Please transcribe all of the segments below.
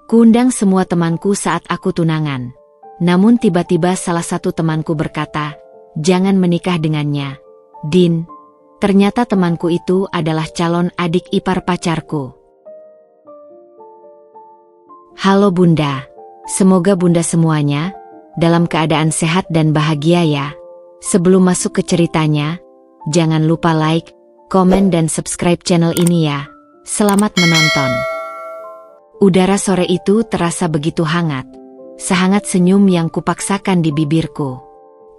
Kuundang semua temanku saat aku tunangan. Namun tiba-tiba salah satu temanku berkata, "Jangan menikah dengannya, Din." Ternyata temanku itu adalah calon adik ipar pacarku. Halo Bunda, semoga Bunda semuanya dalam keadaan sehat dan bahagia ya. Sebelum masuk ke ceritanya, jangan lupa like, komen dan subscribe channel ini ya. Selamat menonton. Udara sore itu terasa begitu hangat. Sehangat senyum yang kupaksakan di bibirku.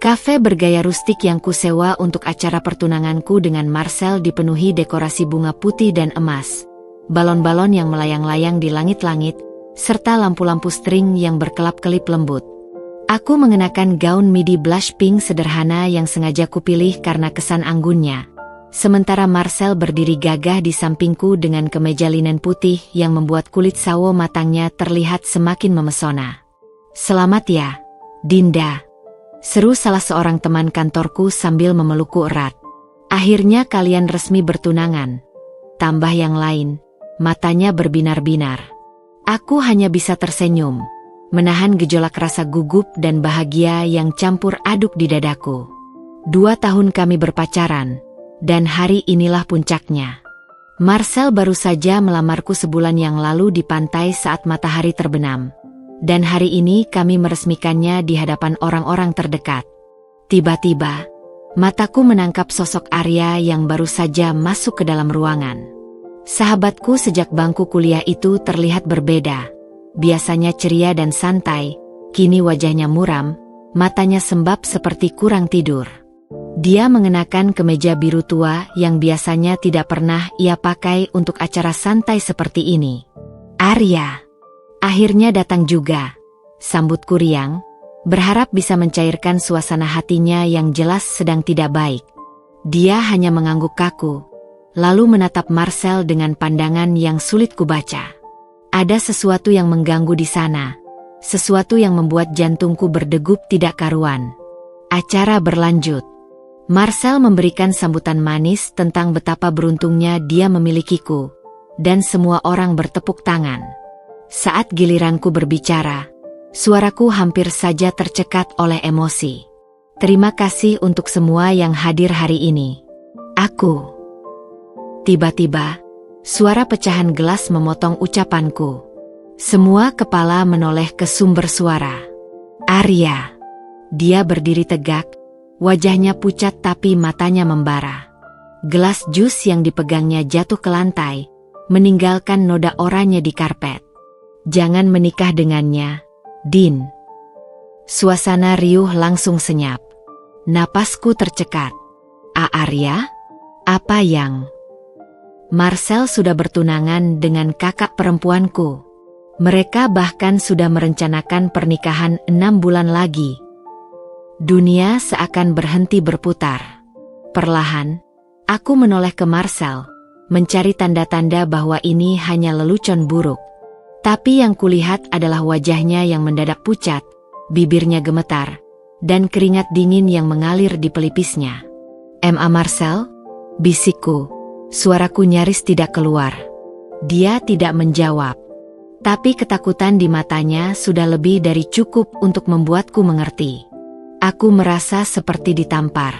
Kafe bergaya rustik yang kusewa untuk acara pertunanganku dengan Marcel dipenuhi dekorasi bunga putih dan emas, balon-balon yang melayang-layang di langit-langit, serta lampu-lampu string yang berkelap-kelip lembut. Aku mengenakan gaun midi blush pink sederhana yang sengaja kupilih karena kesan anggunnya. Sementara Marcel berdiri gagah di sampingku dengan kemeja linen putih yang membuat kulit sawo matangnya terlihat semakin memesona. "Selamat ya, Dinda," seru salah seorang teman kantorku sambil memelukku erat. "Akhirnya kalian resmi bertunangan." Tambah yang lain, matanya berbinar-binar. Aku hanya bisa tersenyum, menahan gejolak rasa gugup dan bahagia yang campur aduk di dadaku. 2 tahun kami berpacaran, dan hari inilah puncaknya. Marcel baru saja melamarku sebulan yang lalu di pantai saat matahari terbenam. Dan hari ini kami meresmikannya di hadapan orang-orang terdekat. Tiba-tiba, mataku menangkap sosok Arya yang baru saja masuk ke dalam ruangan. Sahabatku sejak bangku kuliah itu terlihat berbeda. Biasanya ceria dan santai, kini wajahnya muram, matanya sembab seperti kurang tidur. Dia mengenakan kemeja biru tua yang biasanya tidak pernah ia pakai untuk acara santai seperti ini. "Arya, akhirnya datang juga," sambutku riang, berharap bisa mencairkan suasana hatinya yang jelas sedang tidak baik. Dia hanya mengangguk kaku, lalu menatap Marcel dengan pandangan yang sulit kubaca. Ada sesuatu yang mengganggu di sana, sesuatu yang membuat jantungku berdegup tidak karuan. Acara berlanjut. Marcel memberikan sambutan manis tentang betapa beruntungnya dia memilikiku, dan semua orang bertepuk tangan. Saat giliranku berbicara, suaraku hampir saja tercekat oleh emosi. "Terima kasih untuk semua yang hadir hari ini. Aku..." Tiba-tiba, suara pecahan gelas memotong ucapanku. Semua kepala menoleh ke sumber suara. "Arya." Dia berdiri tegak, wajahnya pucat tapi matanya membara. Gelas jus yang dipegangnya jatuh ke lantai, meninggalkan noda oranye di karpet. "Jangan menikah dengannya, Din." Suasana riuh langsung senyap. Napasku tercekat. "Arya? Apa yang..." Marcel sudah bertunangan dengan kakak perempuanku. Mereka bahkan sudah merencanakan pernikahan 6 bulan lagi. Dunia seakan berhenti berputar. Perlahan, aku menoleh ke Marcel, mencari tanda-tanda bahwa ini hanya lelucon buruk. Tapi yang kulihat adalah wajahnya yang mendadak pucat, bibirnya gemetar, dan keringat dingin yang mengalir di pelipisnya. "Ma Marcel?" bisikku, suaraku nyaris tidak keluar. Dia tidak menjawab. Tapi ketakutan di matanya sudah lebih dari cukup untuk membuatku mengerti. Aku merasa seperti ditampar.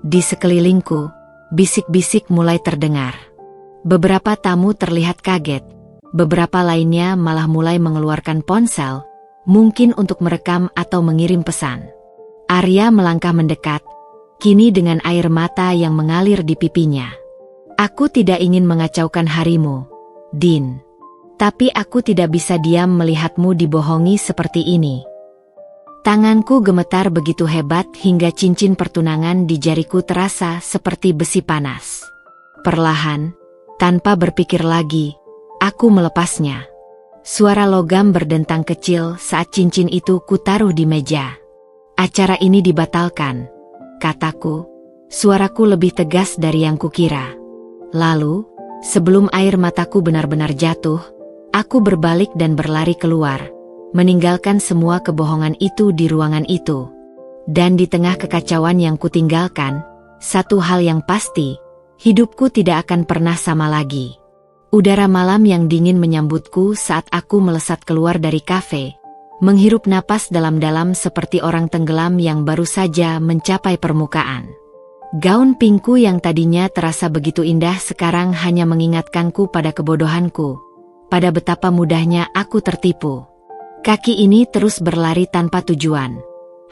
Di sekelilingku, bisik-bisik mulai terdengar. Beberapa tamu terlihat kaget. Beberapa lainnya malah mulai mengeluarkan ponsel, mungkin untuk merekam atau mengirim pesan. Arya melangkah mendekat, kini dengan air mata yang mengalir di pipinya. "Aku tidak ingin mengacaukan harimu, Din. Tapi aku tidak bisa diam melihatmu dibohongi seperti ini." Tanganku gemetar begitu hebat hingga cincin pertunangan di jariku terasa seperti besi panas. Perlahan, tanpa berpikir lagi, aku melepasnya. Suara logam berdentang kecil saat cincin itu kutaruh di meja. "Acara ini dibatalkan," kataku. Suaraku lebih tegas dari yang kukira. Lalu, sebelum air mataku benar-benar jatuh, aku berbalik dan berlari keluar, meninggalkan semua kebohongan itu di ruangan itu. Dan di tengah kekacauan yang kutinggalkan, satu hal yang pasti, hidupku tidak akan pernah sama lagi. Udara malam yang dingin menyambutku saat aku melesat keluar dari kafe, menghirup napas dalam-dalam seperti orang tenggelam yang baru saja mencapai permukaan. Gaun pinkku yang tadinya terasa begitu indah sekarang hanya mengingatkanku pada kebodohanku, pada betapa mudahnya aku tertipu. Kaki ini terus berlari tanpa tujuan,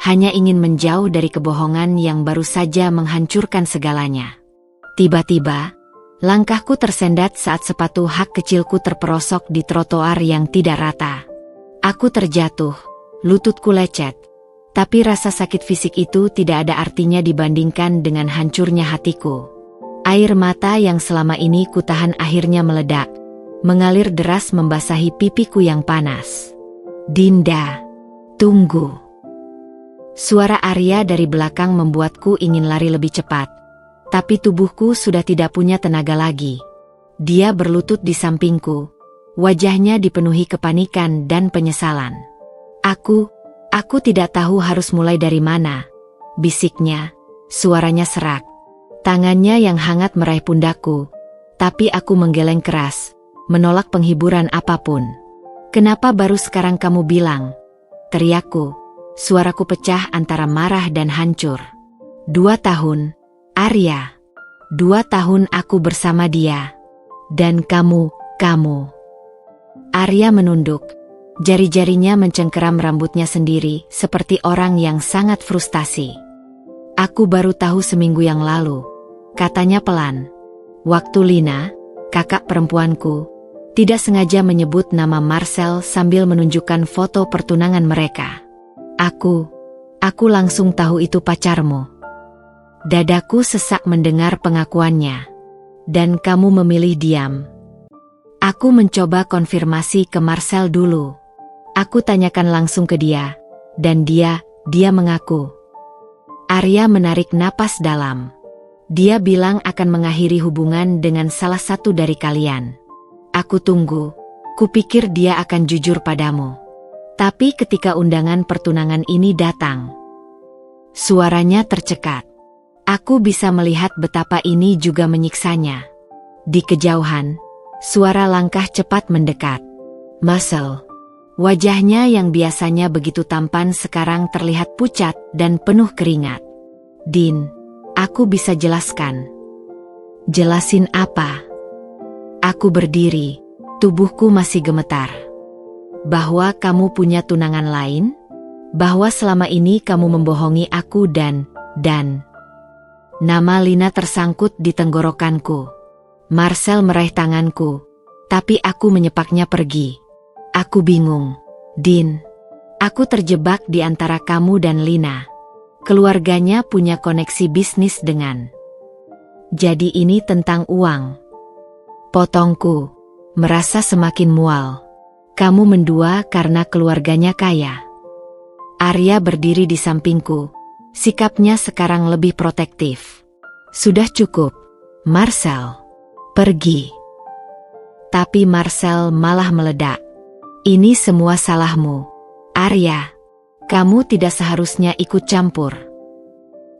hanya ingin menjauh dari kebohongan yang baru saja menghancurkan segalanya. Tiba-tiba, langkahku tersendat saat sepatu hak kecilku terperosok di trotoar yang tidak rata. Aku terjatuh, lututku lecet, tapi rasa sakit fisik itu tidak ada artinya dibandingkan dengan hancurnya hatiku. Air mata yang selama ini kutahan akhirnya meledak, mengalir deras membasahi pipiku yang panas. Dinda, tunggu. Suara Arya dari belakang membuatku ingin lari lebih cepat, tapi tubuhku sudah tidak punya tenaga lagi. Dia berlutut di sampingku, wajahnya dipenuhi kepanikan dan penyesalan. Aku tidak tahu harus mulai dari mana, bisiknya, suaranya serak. Tangannya yang hangat meraih pundakku, tapi aku menggeleng keras, menolak penghiburan apapun. Kenapa baru sekarang kamu bilang? Teriakku. Suaraku pecah antara marah dan hancur. 2 tahun, Arya. 2 tahun aku bersama dia. Dan kamu. Arya menunduk. Jari-jarinya mencengkeram rambutnya sendiri seperti orang yang sangat frustasi. Aku baru tahu seminggu yang lalu, katanya pelan. Waktu Lina, kakak perempuanku, tidak sengaja menyebut nama Marcel sambil menunjukkan foto pertunangan mereka. Aku langsung tahu itu pacarmu. Dadaku sesak mendengar pengakuannya. Dan kamu memilih diam. Aku mencoba konfirmasi ke Marcel dulu. Aku tanyakan langsung ke dia, dan dia mengaku. Arya menarik napas dalam. Dia bilang akan mengakhiri hubungan dengan salah satu dari kalian. Aku tunggu, kupikir dia akan jujur padamu. Tapi ketika undangan pertunangan ini datang, suaranya tercekat. Aku bisa melihat betapa ini juga menyiksanya. Di kejauhan, suara langkah cepat mendekat. Marcel. Wajahnya yang biasanya begitu tampan sekarang terlihat pucat dan penuh keringat. Din, aku bisa jelaskan. Jelasin apa? Aku berdiri, tubuhku masih gemetar. Bahwa kamu punya tunangan lain? Bahwa selama ini kamu membohongi aku dan nama Lina tersangkut di tenggorokanku. Marcel meraih tanganku, tapi aku menyepaknya pergi. Aku bingung. Din, aku terjebak di antara kamu dan Lina. Keluarganya punya koneksi bisnis dengan. Jadi ini tentang uang. Potongku, merasa semakin mual. Kamu mendua karena keluarganya kaya. Arya berdiri di sampingku. Sikapnya sekarang lebih protektif. Sudah cukup, Marcel. Pergi. Tapi Marcel malah meledak. Ini semua salahmu, Arya. Kamu tidak seharusnya ikut campur.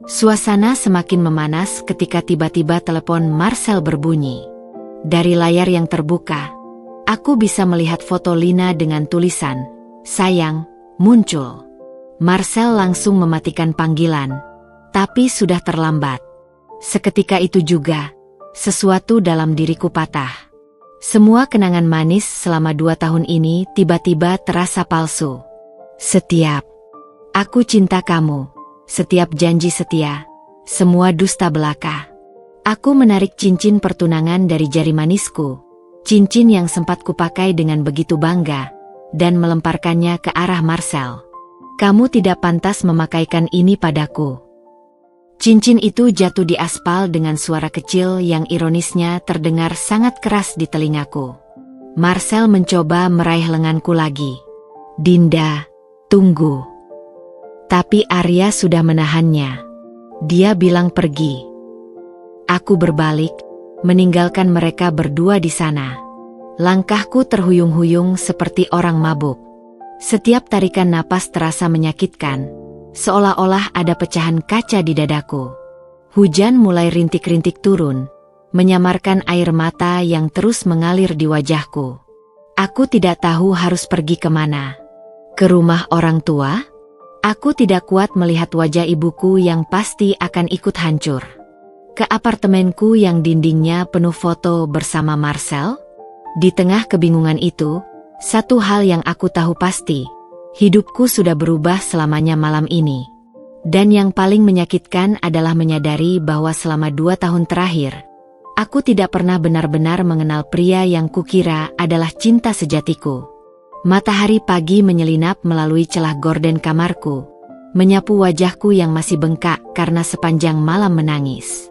Suasana semakin memanas ketika tiba-tiba telepon Marcel berbunyi. Dari layar yang terbuka, aku bisa melihat foto Lina dengan tulisan, "Sayang," muncul. Marcel langsung mematikan panggilan, tapi sudah terlambat. Seketika itu juga, sesuatu dalam diriku patah. Semua kenangan manis selama 2 tahun ini tiba-tiba terasa palsu. Setiap aku cinta kamu, setiap janji setia, semua dusta belaka. Aku menarik cincin pertunangan dari jari manisku. Cincin yang sempat kupakai dengan begitu bangga, dan melemparkannya ke arah Marcel. Kamu tidak pantas memakaikan ini padaku. Cincin itu jatuh di aspal dengan suara kecil yang ironisnya terdengar sangat keras di telingaku. Marcel mencoba meraih lenganku lagi. Dinda, tunggu. Tapi Arya sudah menahannya. Dia bilang pergi. Aku berbalik, meninggalkan mereka berdua di sana. Langkahku terhuyung-huyung seperti orang mabuk. Setiap tarikan napas terasa menyakitkan, seolah-olah ada pecahan kaca di dadaku. Hujan mulai rintik-rintik turun, menyamarkan air mata yang terus mengalir di wajahku. Aku tidak tahu harus pergi kemana. Ke rumah orang tua? Aku tidak kuat melihat wajah ibuku yang pasti akan ikut hancur. Ke apartemenku yang dindingnya penuh foto bersama Marcel? Di tengah kebingungan itu, satu hal yang aku tahu pasti, hidupku sudah berubah selamanya malam ini. Dan yang paling menyakitkan adalah menyadari bahwa selama 2 tahun terakhir, aku tidak pernah benar-benar mengenal pria yang kukira adalah cinta sejatiku. Matahari pagi menyelinap melalui celah gorden kamarku, menyapu wajahku yang masih bengkak karena sepanjang malam menangis.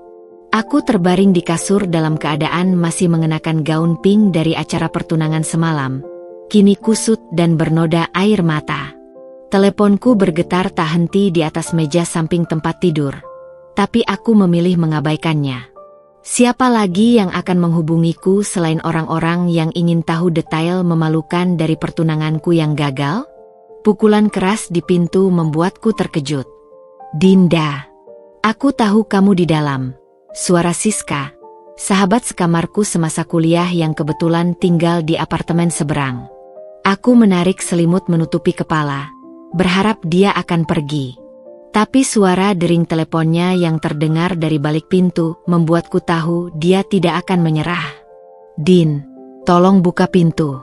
Aku terbaring di kasur dalam keadaan masih mengenakan gaun pink dari acara pertunangan semalam, kini kusut dan bernoda air mata. Teleponku bergetar tak henti di atas meja samping tempat tidur, tapi aku memilih mengabaikannya. Siapa lagi yang akan menghubungiku selain orang-orang yang ingin tahu detail memalukan dari pertunanganku yang gagal? Pukulan keras di pintu membuatku terkejut. Dinda, aku tahu kamu di dalam. Suara Siska, sahabat sekamarku semasa kuliah yang kebetulan tinggal di apartemen seberang. Aku menarik selimut menutupi kepala, berharap dia akan pergi. Tapi suara dering teleponnya yang terdengar dari balik pintu membuatku tahu dia tidak akan menyerah. Din, tolong buka pintu.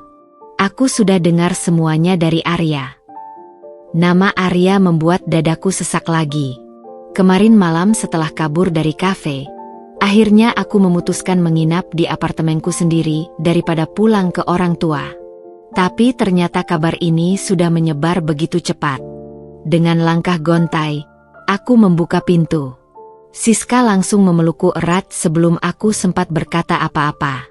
Aku sudah dengar semuanya dari Arya. Nama Arya membuat dadaku sesak lagi. Kemarin malam setelah kabur dari kafe, akhirnya aku memutuskan menginap di apartemenku sendiri daripada pulang ke orang tua. Tapi ternyata kabar ini sudah menyebar begitu cepat. Dengan langkah gontai, aku membuka pintu. Siska langsung memelukku erat sebelum aku sempat berkata apa-apa.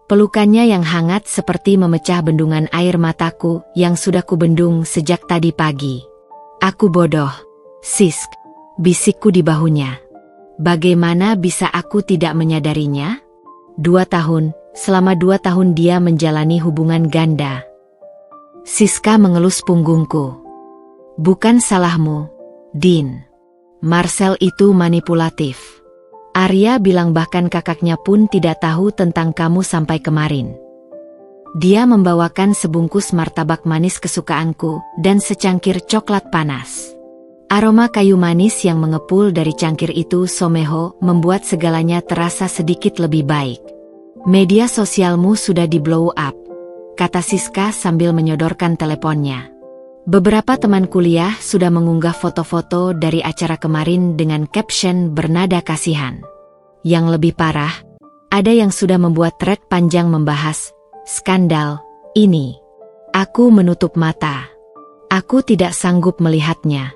Pelukannya yang hangat seperti memecah bendungan air mataku yang sudah kubendung sejak tadi pagi. Aku bodoh, Sisk, bisikku di bahunya. Bagaimana bisa aku tidak menyadarinya? 2 tahun, selama 2 tahun dia menjalani hubungan ganda. Siska mengelus punggungku. Bukan salahmu, Din. Marcel itu manipulatif. Arya bilang bahkan kakaknya pun tidak tahu tentang kamu sampai kemarin. Dia membawakan sebungkus martabak manis kesukaanku dan secangkir coklat panas. Aroma kayu manis yang mengepul dari cangkir itu someho membuat segalanya terasa sedikit lebih baik. Media sosialmu sudah di blow up, kata Siska sambil menyodorkan teleponnya. Beberapa teman kuliah sudah mengunggah foto-foto dari acara kemarin dengan caption bernada kasihan. Yang lebih parah, ada yang sudah membuat thread panjang membahas skandal ini. Aku menutup mata. Aku tidak sanggup melihatnya.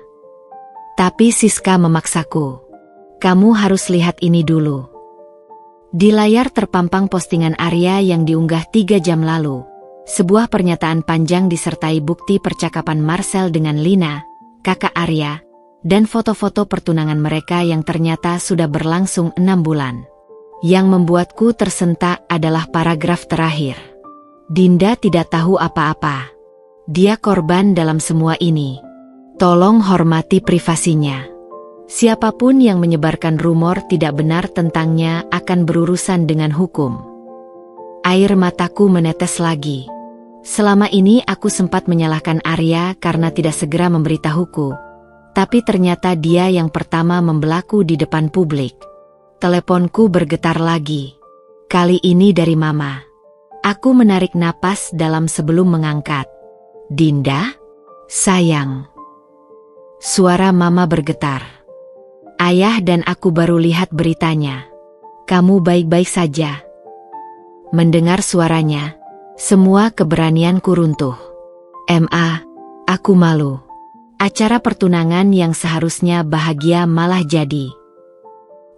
Tapi Siska memaksaku. Kamu harus lihat ini dulu. Di layar terpampang postingan Arya yang diunggah 3 jam lalu. Sebuah pernyataan panjang disertai bukti percakapan Marcel dengan Lina, kakak Arya, dan foto-foto pertunangan mereka yang ternyata sudah berlangsung 6 bulan. Yang membuatku tersentak adalah paragraf terakhir. Dinda tidak tahu apa-apa. Dia korban dalam semua ini. Tolong hormati privasinya. Siapapun yang menyebarkan rumor tidak benar tentangnya akan berurusan dengan hukum. Air mataku menetes lagi. Selama ini aku sempat menyalahkan Arya karena tidak segera memberitahuku. Tapi ternyata dia yang pertama membelaku di depan publik. Teleponku bergetar lagi. Kali ini dari Mama. Aku menarik napas dalam sebelum mengangkat. Dinda? Sayang. Suara Mama bergetar. Ayah dan aku baru lihat beritanya. Kamu baik-baik saja. Mendengar suaranya, semua keberanianku runtuh. Aku malu. Acara pertunangan yang seharusnya bahagia malah jadi.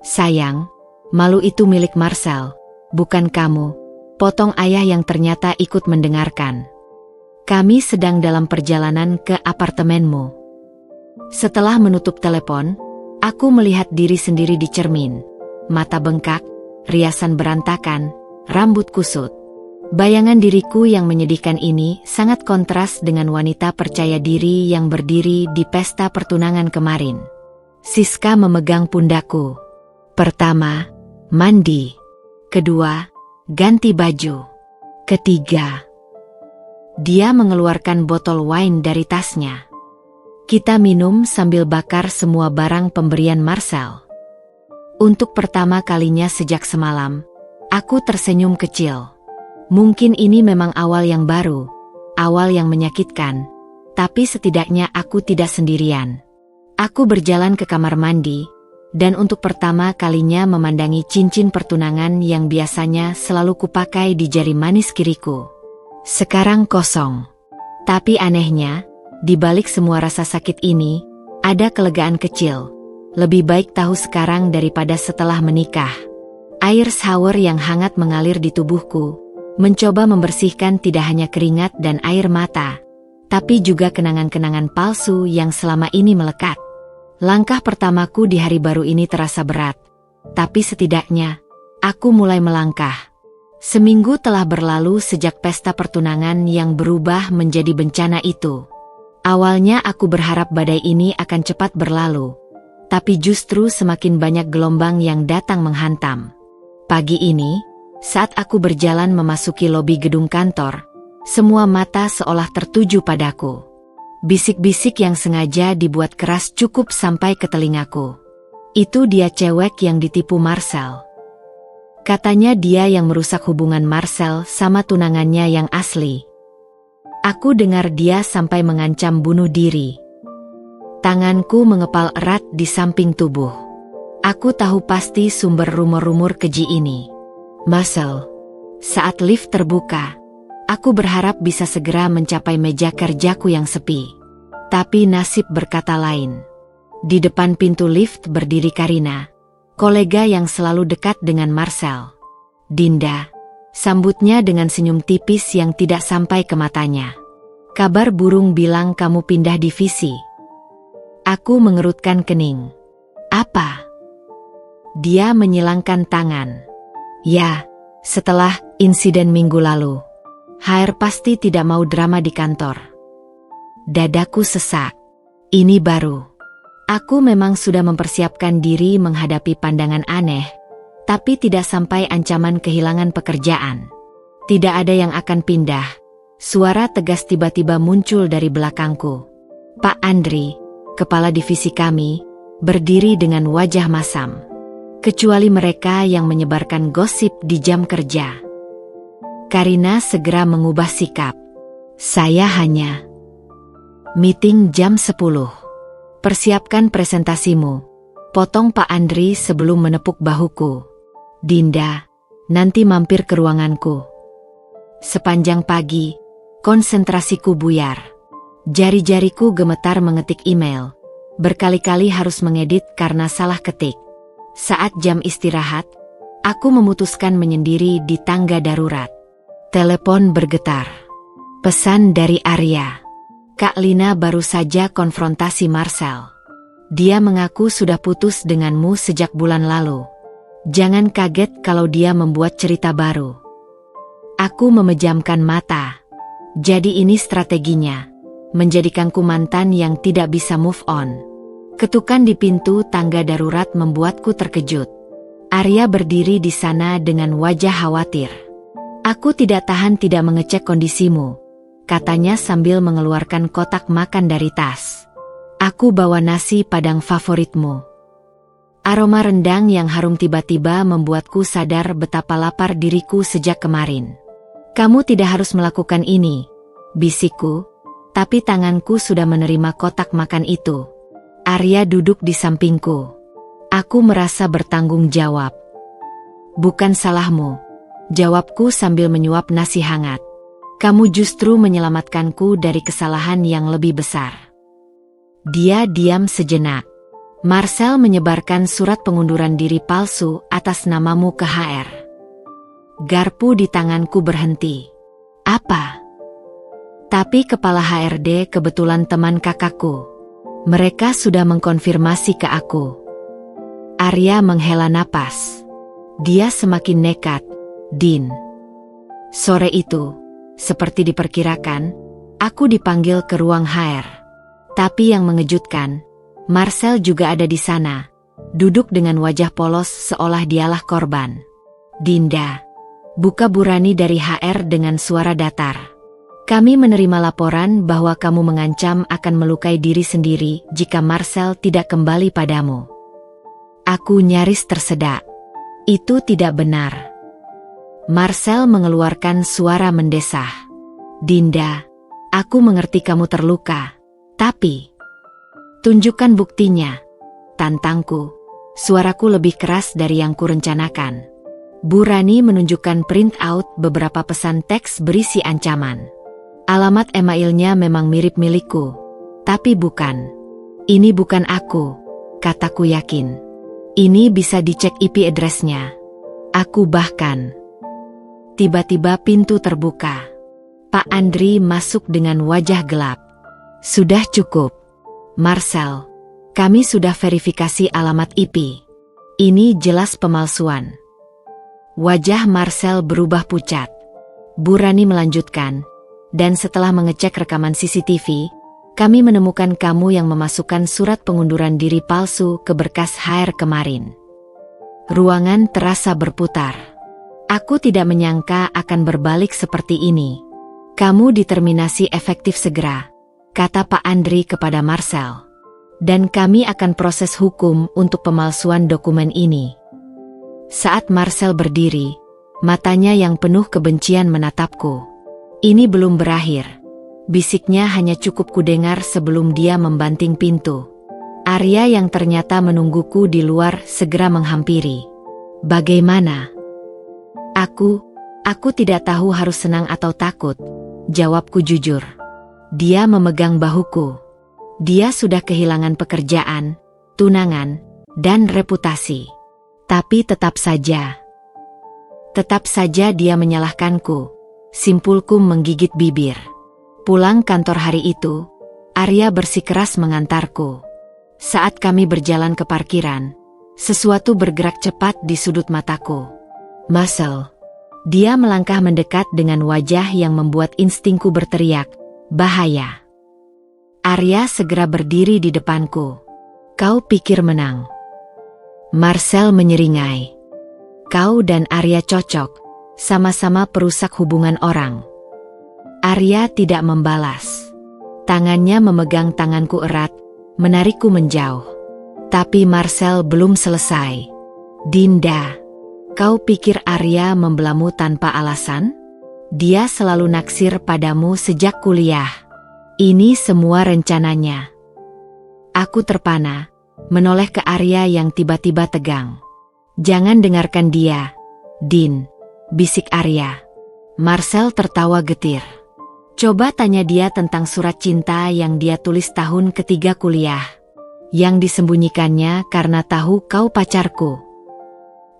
Sayang, malu itu milik Marcel, bukan kamu, potong ayah yang ternyata ikut mendengarkan. Kami sedang dalam perjalanan ke apartemenmu. Setelah menutup telepon, aku melihat diri sendiri di cermin. Mata bengkak, riasan berantakan, rambut kusut. Bayangan diriku yang menyedihkan ini sangat kontras dengan wanita percaya diri yang berdiri di pesta pertunangan kemarin. Siska memegang pundakku. Pertama, mandi. Kedua, ganti baju. Ketiga, dia mengeluarkan botol wine dari tasnya. Kita minum sambil bakar semua barang pemberian Marcel. Untuk pertama kalinya sejak semalam, aku tersenyum kecil. Mungkin ini memang awal yang baru, awal yang menyakitkan, tapi setidaknya aku tidak sendirian. Aku berjalan ke kamar mandi, dan untuk pertama kalinya memandangi cincin pertunangan yang biasanya selalu kupakai di jari manis kiriku. Sekarang kosong. Tapi anehnya, di balik semua rasa sakit ini, ada kelegaan kecil. Lebih baik tahu sekarang daripada setelah menikah. Air shower yang hangat mengalir di tubuhku, mencoba membersihkan tidak hanya keringat dan air mata, tapi juga kenangan-kenangan palsu yang selama ini melekat. Langkah pertamaku di hari baru ini terasa berat, tapi setidaknya, aku mulai melangkah. Seminggu telah berlalu sejak pesta pertunangan yang berubah menjadi bencana itu. Awalnya aku berharap badai ini akan cepat berlalu, tapi justru semakin banyak gelombang yang datang menghantam. Pagi ini, saat aku berjalan memasuki lobi gedung kantor, semua mata seolah tertuju padaku. Bisik-bisik yang sengaja dibuat keras cukup sampai ke telingaku. Itu dia cewek yang ditipu Marcel. Katanya dia yang merusak hubungan Marcel sama tunangannya yang asli. Aku dengar dia sampai mengancam bunuh diri. Tanganku mengepal erat di samping tubuh. Aku tahu pasti sumber rumor-rumor keji ini. Marcel. Saat lift terbuka, aku berharap bisa segera mencapai meja kerjaku yang sepi. Tapi nasib berkata lain. Di depan pintu lift berdiri Karina, kolega yang selalu dekat dengan Marcel. Dinda, sambutnya dengan senyum tipis yang tidak sampai ke matanya. Kabar burung bilang kamu pindah divisi. Aku mengerutkan kening. Apa? Dia menyilangkan tangan. Ya, setelah insiden minggu lalu. HR pasti tidak mau drama di kantor. Dadaku sesak. Ini baru. Aku memang sudah mempersiapkan diri menghadapi pandangan aneh, tapi tidak sampai ancaman kehilangan pekerjaan. Tidak ada yang akan pindah. Suara tegas tiba-tiba muncul dari belakangku. Pak Andri, kepala divisi kami, berdiri dengan wajah masam. Kecuali mereka yang menyebarkan gosip di jam kerja. Karina segera mengubah sikap. Saya hanya meeting jam 10. Persiapkan presentasimu. Potong Pak Andri sebelum menepuk bahuku. Dinda, nanti mampir ke ruanganku. Sepanjang pagi, konsentrasiku buyar. Jari-jariku gemetar mengetik email. Berkali-kali harus mengedit karena salah ketik. Saat jam istirahat, aku memutuskan menyendiri di tangga darurat. Telepon bergetar. Pesan dari Arya. Kak Lina baru saja konfrontasi Marcel. Dia mengaku sudah putus denganmu sejak bulan lalu. Jangan kaget kalau dia membuat cerita baru. Aku memejamkan mata. Jadi ini strateginya. Menjadikanku mantan yang tidak bisa move on. Ketukan di pintu tangga darurat membuatku terkejut. Arya berdiri di sana dengan wajah khawatir. Aku tidak tahan tidak mengecek kondisimu, katanya sambil mengeluarkan kotak makan dari tas. Aku bawa nasi padang favoritmu. Aroma rendang yang harum tiba-tiba membuatku sadar betapa lapar diriku sejak kemarin. Kamu tidak harus melakukan ini, bisikku. Tapi tanganku sudah menerima kotak makan itu. Arya duduk di sampingku. Aku merasa bertanggung jawab. Bukan salahmu, jawabku sambil menyuap nasi hangat. Kamu justru menyelamatkanku dari kesalahan yang lebih besar. Dia diam sejenak. Marcel menyebarkan surat pengunduran diri palsu atas namamu ke HR. Garpu di tanganku berhenti. Apa? Tapi kepala HRD kebetulan teman kakakku. Mereka sudah mengkonfirmasi ke aku. Arya menghela napas. Dia semakin nekat, Din. Sore itu, seperti diperkirakan, aku dipanggil ke ruang HR. Tapi yang mengejutkan, Marcel juga ada di sana, duduk dengan wajah polos seolah dialah korban. Dinda. Buka Burani dari HR dengan suara datar. Kami menerima laporan bahwa kamu mengancam akan melukai diri sendiri jika Marcel tidak kembali padamu. Aku nyaris tersedak. Itu tidak benar. Marcel mengeluarkan suara mendesah. Dinda, aku mengerti kamu terluka. Tapi, tunjukkan buktinya. Tantangku. Suaraku lebih keras dari yang kurencanakan. Burani menunjukkan print out beberapa pesan teks berisi ancaman. Alamat emailnya memang mirip milikku. Tapi bukan. Ini bukan aku, kataku yakin. Ini bisa dicek IP address-nya. Aku bahkan. Tiba-tiba pintu terbuka. Pak Andri masuk dengan wajah gelap. Sudah cukup. Marcel, kami sudah verifikasi alamat IP. Ini jelas pemalsuan. Wajah Marcel berubah pucat. Burani melanjutkan, dan setelah mengecek rekaman CCTV, kami menemukan kamu yang memasukkan surat pengunduran diri palsu ke berkas HR kemarin. Ruangan terasa berputar. Aku tidak menyangka akan berbalik seperti ini. Kamu diterminasi efektif segera, kata Pak Andri kepada Marcel. Dan kami akan proses hukum untuk pemalsuan dokumen ini. Saat Marcel berdiri, matanya yang penuh kebencian menatapku. Ini belum berakhir. Bisiknya hanya cukup kudengar sebelum dia membanting pintu. Arya yang ternyata menungguku di luar segera menghampiri. Bagaimana? Aku tidak tahu harus senang atau takut, jawabku jujur. Dia memegang bahuku. Dia sudah kehilangan pekerjaan, tunangan, dan reputasi. Tapi tetap saja dia menyalahkanku. Simpulku menggigit bibir. Pulang kantor hari itu, Arya bersikeras mengantarku. Saat kami berjalan ke parkiran, sesuatu bergerak cepat di sudut mataku. Marcel. Dia melangkah mendekat dengan wajah yang membuat instingku berteriak, bahaya. Arya segera berdiri di depanku. Kau pikir menang? Marcel menyeringai. Kau dan Arya cocok, sama-sama perusak hubungan orang. Arya tidak membalas. Tangannya memegang tanganku erat, menarikku menjauh. Tapi Marcel belum selesai. Dinda, kau pikir Arya membelamu tanpa alasan? Dia selalu naksir padamu sejak kuliah. Ini semua rencananya. Aku terpana, menoleh ke Arya yang tiba-tiba tegang. Jangan dengarkan dia, Din, bisik Arya. Marcel tertawa getir. Coba tanya dia tentang surat cinta yang dia tulis tahun ketiga kuliah. Yang disembunyikannya karena tahu kau pacarku.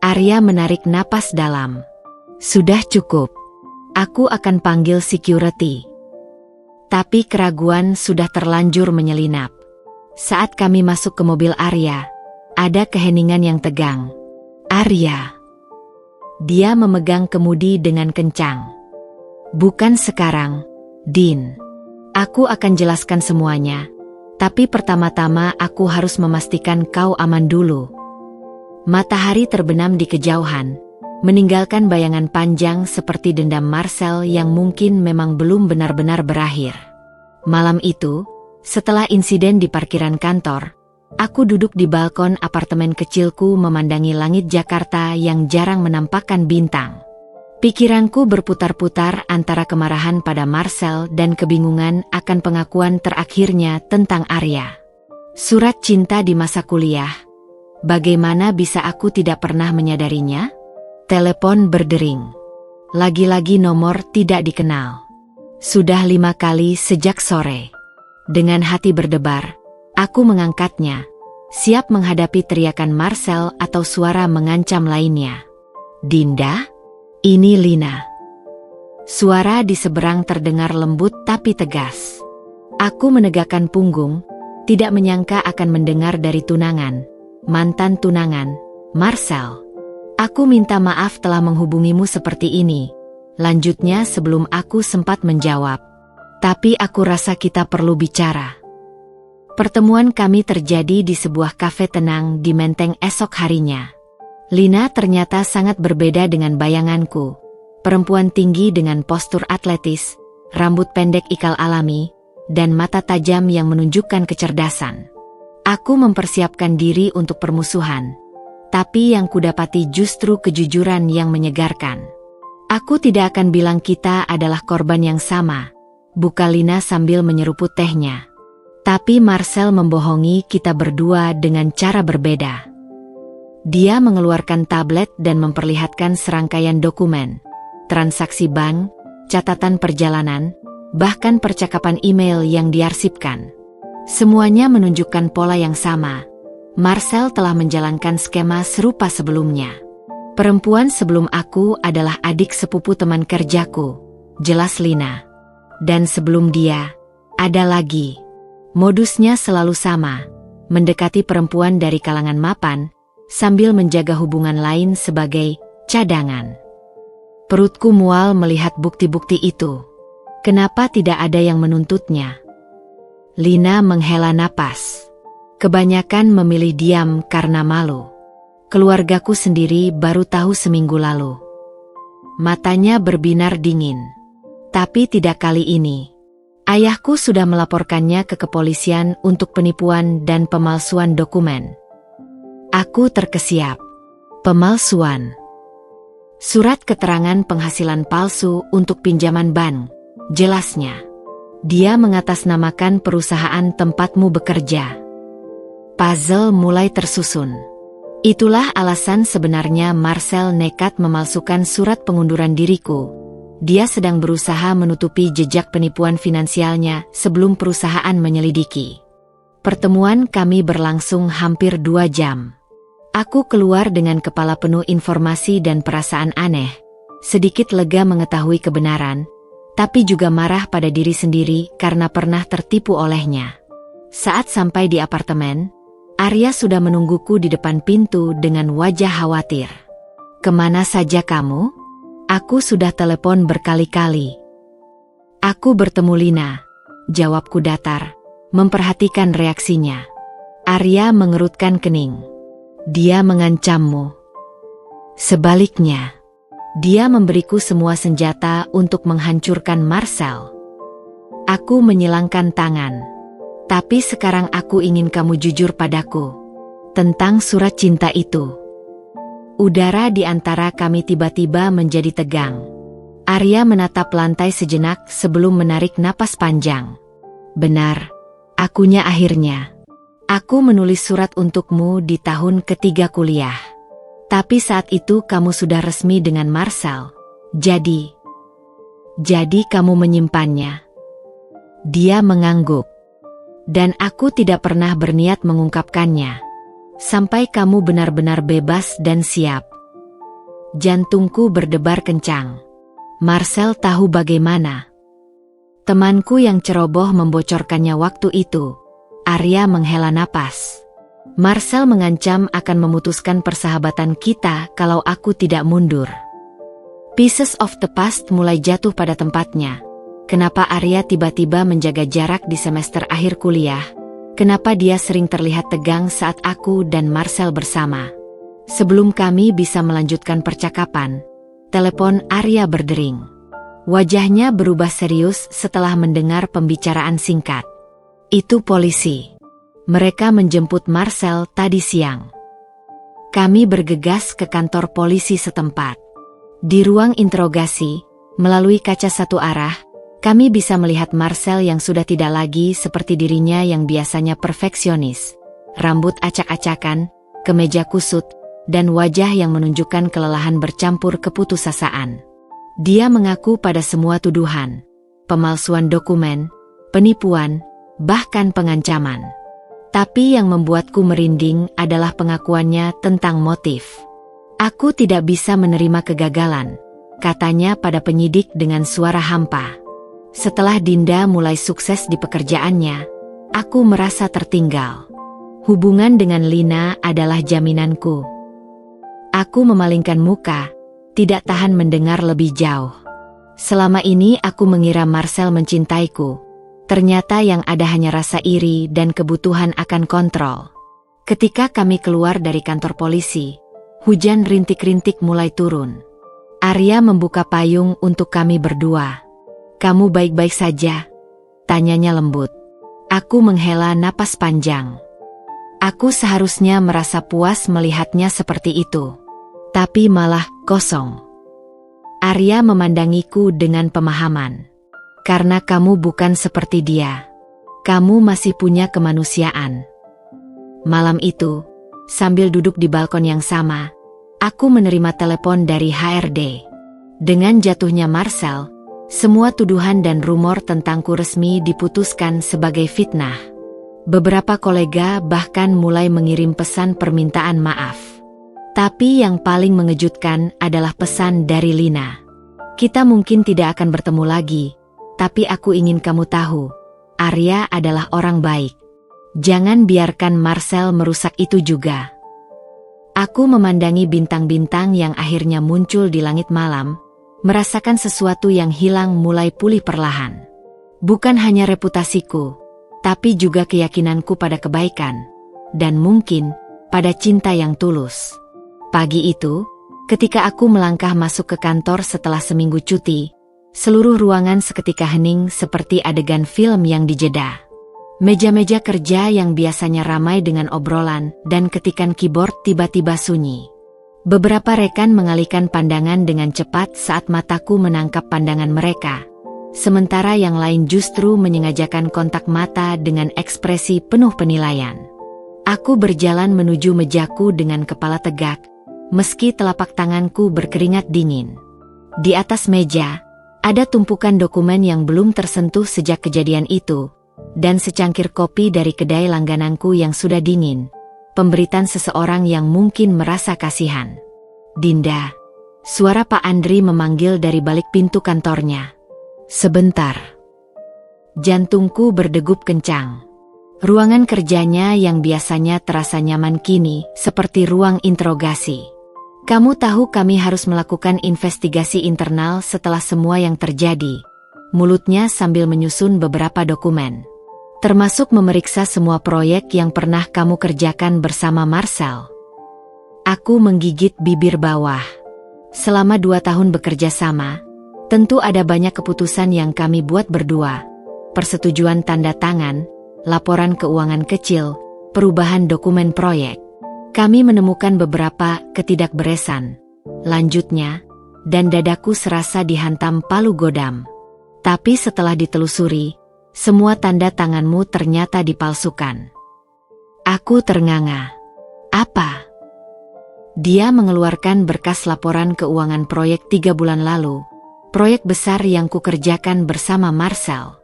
Arya menarik napas dalam. Sudah cukup. Aku akan panggil security. Tapi keraguan sudah terlanjur menyelinap. Saat kami masuk ke mobil Arya, ada keheningan yang tegang. Arya. Dia memegang kemudi dengan kencang. Bukan sekarang, Din. Aku akan jelaskan semuanya. Tapi pertama-tama aku harus memastikan kau aman dulu. Matahari terbenam di kejauhan, meninggalkan bayangan panjang seperti dendam Marcel yang mungkin memang belum benar-benar berakhir. Malam itu, setelah insiden di parkiran kantor, aku duduk di balkon apartemen kecilku memandangi langit Jakarta yang jarang menampakkan bintang. Pikiranku berputar-putar antara kemarahan pada Marcel dan kebingungan akan pengakuan terakhirnya tentang Arya. Surat cinta di masa kuliah. Bagaimana bisa aku tidak pernah menyadarinya? Telepon berdering. Lagi-lagi nomor tidak dikenal. Sudah 5 kali sejak sore. Dengan hati berdebar, aku mengangkatnya, siap menghadapi teriakan Marcel atau suara mengancam lainnya. Dinda? Ini Lina. Suara di seberang terdengar lembut tapi tegas. Aku menegakkan punggung, tidak menyangka akan mendengar dari tunangan. Mantan tunangan, Marcel. Aku minta maaf telah menghubungimu seperti ini. Lanjutnya sebelum aku sempat menjawab. Tapi aku rasa kita perlu bicara. Pertemuan kami terjadi di sebuah kafe tenang di Menteng esok harinya. Lina ternyata sangat berbeda dengan bayanganku. Perempuan tinggi dengan postur atletis, rambut pendek ikal alami, dan mata tajam yang menunjukkan kecerdasan. Aku mempersiapkan diri untuk permusuhan, tapi yang kudapati justru kejujuran yang menyegarkan. Aku tidak akan bilang kita adalah korban yang sama, buka Lina sambil menyeruput tehnya. Tapi Marcel membohongi kita berdua dengan cara berbeda. Dia mengeluarkan tablet dan memperlihatkan serangkaian dokumen, transaksi bank, catatan perjalanan, bahkan percakapan email yang diarsipkan. Semuanya menunjukkan pola yang sama. Marcel telah menjalankan skema serupa sebelumnya. Perempuan sebelum aku adalah adik sepupu teman kerjaku, jelas Lina. Dan sebelum dia, ada lagi. Modusnya selalu sama, mendekati perempuan dari kalangan mapan, sambil menjaga hubungan lain sebagai cadangan. Perutku mual melihat bukti-bukti itu. Kenapa tidak ada yang menuntutnya? Lina menghela napas. Kebanyakan memilih diam karena malu. Keluargaku sendiri baru tahu seminggu lalu. Matanya berbinar dingin. Tapi tidak kali ini. Ayahku sudah melaporkannya ke kepolisian untuk penipuan dan pemalsuan dokumen. Aku terkesiap. Pemalsuan. Surat keterangan penghasilan palsu untuk pinjaman bank, jelasnya. Dia mengatasnamakan perusahaan tempatmu bekerja. Puzzle mulai tersusun. Itulah alasan sebenarnya Marcel nekat memalsukan surat pengunduran diriku. Dia sedang berusaha menutupi jejak penipuan finansialnya sebelum perusahaan menyelidiki. Pertemuan kami berlangsung hampir 2 jam. Aku keluar dengan kepala penuh informasi dan perasaan aneh, sedikit lega mengetahui kebenaran, tapi juga marah pada diri sendiri karena pernah tertipu olehnya. Saat sampai di apartemen, Arya sudah menungguku di depan pintu dengan wajah khawatir. "Kemana saja kamu?" "Aku sudah telepon berkali-kali." "Aku bertemu Lina," jawabku datar, memperhatikan reaksinya. Arya mengerutkan kening. "Dia mengancammu." "Sebaliknya, dia memberiku semua senjata untuk menghancurkan Marcel." Aku menyilangkan tangan. "Tapi sekarang aku ingin kamu jujur padaku tentang surat cinta itu." Udara di antara kami tiba-tiba menjadi tegang. Arya menatap lantai sejenak sebelum menarik napas panjang. "Benar, akunya akhirnya. Aku menulis surat untukmu di tahun ketiga kuliah. Tapi saat itu kamu sudah resmi dengan Marcel. Jadi kamu menyimpannya." Dia mengangguk. "Dan aku tidak pernah berniat mengungkapkannya. Sampai kamu benar-benar bebas dan siap." Jantungku berdebar kencang. Marcel tahu bagaimana. Temanku yang ceroboh membocorkannya waktu itu. Arya menghela napas. "Marcel mengancam akan memutuskan persahabatan kita kalau aku tidak mundur." Pieces of the past mulai jatuh pada tempatnya. Kenapa Arya tiba-tiba menjaga jarak di semester akhir kuliah? Kenapa dia sering terlihat tegang saat aku dan Marcel bersama? Sebelum kami bisa melanjutkan percakapan, telepon Arya berdering. Wajahnya berubah serius setelah mendengar pembicaraan singkat. "Itu polisi. Mereka menjemput Marcel tadi siang." Kami bergegas ke kantor polisi setempat. Di ruang interogasi, melalui kaca satu arah, kami bisa melihat Marcel yang sudah tidak lagi seperti dirinya yang biasanya perfeksionis. Rambut acak-acakan, kemeja kusut, dan wajah yang menunjukkan kelelahan bercampur keputusasaan. Dia mengaku pada semua tuduhan. Pemalsuan dokumen, penipuan, bahkan pengancaman. Tapi yang membuatku merinding adalah pengakuannya tentang motif. "Aku tidak bisa menerima kegagalan," katanya pada penyidik dengan suara hampa. "Setelah Dinda mulai sukses di pekerjaannya, aku merasa tertinggal. Hubungan dengan Lina adalah jaminanku." Aku memalingkan muka, tidak tahan mendengar lebih jauh. Selama ini aku mengira Marcel mencintaiku. Ternyata yang ada hanya rasa iri dan kebutuhan akan kontrol. Ketika kami keluar dari kantor polisi, Hujan rintik-rintik mulai turun. Arya membuka payung untuk kami berdua. "Kamu baik-baik saja?" tanyanya lembut. Aku menghela napas panjang. Aku seharusnya merasa puas melihatnya seperti itu. Tapi malah kosong. Arya memandangiku dengan pemahaman. "Karena kamu bukan seperti dia. Kamu masih punya kemanusiaan." Malam itu, sambil duduk di balkon yang sama, aku menerima telepon dari HRD. Dengan jatuhnya Marcel, semua tuduhan dan rumor tentangku resmi diputuskan sebagai fitnah. Beberapa kolega bahkan mulai mengirim pesan permintaan maaf. Tapi yang paling mengejutkan adalah pesan dari Lina. "Kita mungkin tidak akan bertemu lagi, tapi aku ingin kamu tahu, Arya adalah orang baik. Jangan biarkan Marcel merusak itu juga." Aku memandangi bintang-bintang yang akhirnya muncul di langit malam, merasakan sesuatu yang hilang mulai pulih perlahan. Bukan hanya reputasiku, tapi juga keyakinanku pada kebaikan, dan mungkin pada cinta yang tulus. Pagi itu, ketika aku melangkah masuk ke kantor setelah seminggu cuti, seluruh ruangan seketika hening seperti adegan film yang dijeda. Meja-meja kerja yang biasanya ramai dengan obrolan dan ketikan keyboard tiba-tiba sunyi. Beberapa rekan mengalihkan pandangan dengan cepat saat mataku menangkap pandangan mereka, sementara yang lain justru menyengajakan kontak mata dengan ekspresi penuh penilaian. Aku berjalan menuju mejaku dengan kepala tegak, meski telapak tanganku berkeringat dingin. Di atas meja, ada tumpukan dokumen yang belum tersentuh sejak kejadian itu, dan secangkir kopi dari kedai langgananku yang sudah dingin, pemberitaan seseorang yang mungkin merasa kasihan. "Dinda," suara Pak Andri memanggil dari balik pintu kantornya. "Sebentar." Jantungku berdegup kencang. Ruangan kerjanya yang biasanya terasa nyaman kini seperti ruang interogasi. "Kamu tahu kami harus melakukan investigasi internal setelah semua yang terjadi," mulutnya sambil menyusun beberapa dokumen. "Termasuk memeriksa semua proyek yang pernah kamu kerjakan bersama Marcel." Aku menggigit bibir bawah. Selama 2 tahun bekerja sama, tentu ada banyak keputusan yang kami buat berdua. Persetujuan tanda tangan, laporan keuangan kecil, perubahan dokumen proyek. Kami menemukan beberapa ketidakberesan. Lanjutnya, dan dadaku serasa dihantam palu godam. Tapi setelah ditelusuri, semua tanda tanganmu ternyata dipalsukan. Aku ternganga. "Apa?" Dia mengeluarkan berkas laporan keuangan proyek 3 bulan lalu, proyek besar yang kukerjakan bersama Marcel.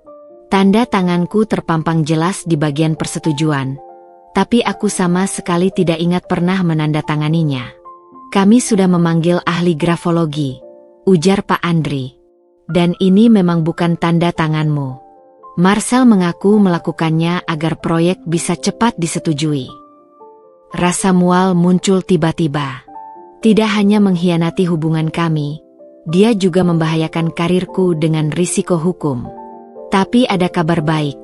Tanda tanganku terpampang jelas di bagian persetujuan, tapi aku sama sekali tidak ingat pernah menandatanganinya. "Kami sudah memanggil ahli grafologi," ujar Pak Andri. "Dan ini memang bukan tanda tanganmu." Marcel mengaku melakukannya agar proyek bisa cepat disetujui. Rasa mual muncul tiba-tiba. Tidak hanya mengkhianati hubungan kami, dia juga membahayakan karirku dengan risiko hukum. "Tapi ada kabar baik,"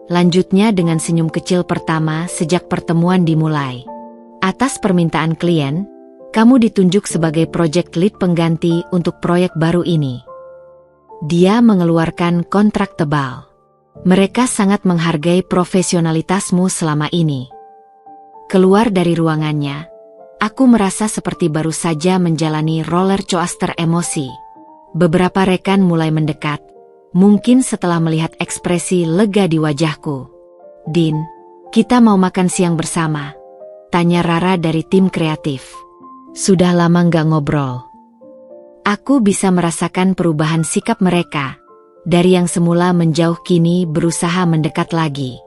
lanjutnya dengan senyum kecil pertama sejak pertemuan dimulai. "Atas permintaan klien, kamu ditunjuk sebagai project lead pengganti untuk proyek baru ini." Dia mengeluarkan kontrak tebal. "Mereka sangat menghargai profesionalitasmu selama ini." Keluar dari ruangannya, aku merasa seperti baru saja menjalani roller coaster emosi. Beberapa rekan mulai mendekat, mungkin setelah melihat ekspresi lega di wajahku. "Din, kita mau makan siang bersama?" tanya Rara dari tim kreatif. Sudah lama nggak ngobrol. Aku bisa merasakan perubahan sikap mereka. Dari yang semula menjauh kini berusaha mendekat lagi.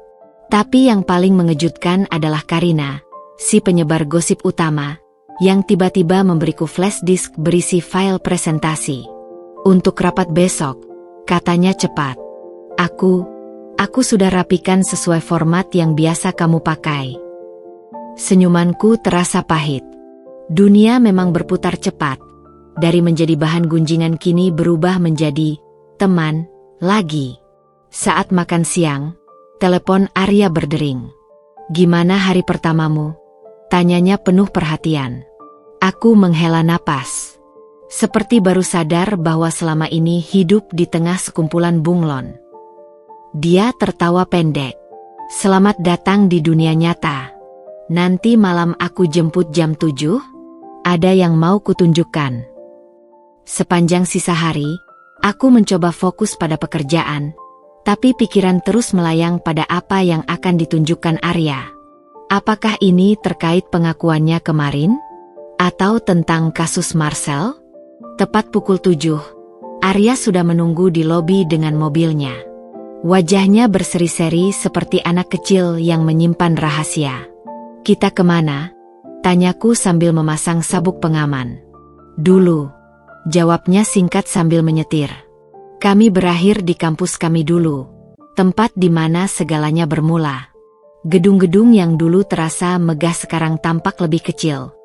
Tapi yang paling mengejutkan adalah Karina, si penyebar gosip utama, yang tiba-tiba memberiku flash disk berisi file presentasi. "Untuk rapat besok," katanya cepat. Aku sudah rapikan sesuai format yang biasa kamu pakai." Senyumanku terasa pahit. Dunia memang berputar cepat. Dari menjadi bahan gunjingan kini berubah menjadi teman lagi. Saat makan siang, telepon Arya berdering. "Gimana hari pertamamu?" tanyanya penuh perhatian. Aku menghela napas. Seperti baru sadar bahwa selama ini hidup di tengah sekumpulan bunglon. Dia tertawa pendek. Selamat datang di dunia nyata. Nanti malam aku jemput jam 7. Ada yang mau kutunjukkan. Sepanjang sisa hari, aku mencoba fokus pada pekerjaan. Tapi pikiran terus melayang pada apa yang akan ditunjukkan Arya. Apakah ini terkait pengakuannya kemarin? Atau tentang kasus Marcel? Tepat pukul 7, Arya sudah menunggu di lobi dengan mobilnya. Wajahnya berseri-seri seperti anak kecil yang menyimpan rahasia. Kita kemana? Tanyaku sambil memasang sabuk pengaman. Dulu, jawabnya singkat sambil menyetir. Kami berakhir di kampus kami dulu, tempat di mana segalanya bermula. Gedung-gedung yang dulu terasa megah sekarang tampak lebih kecil.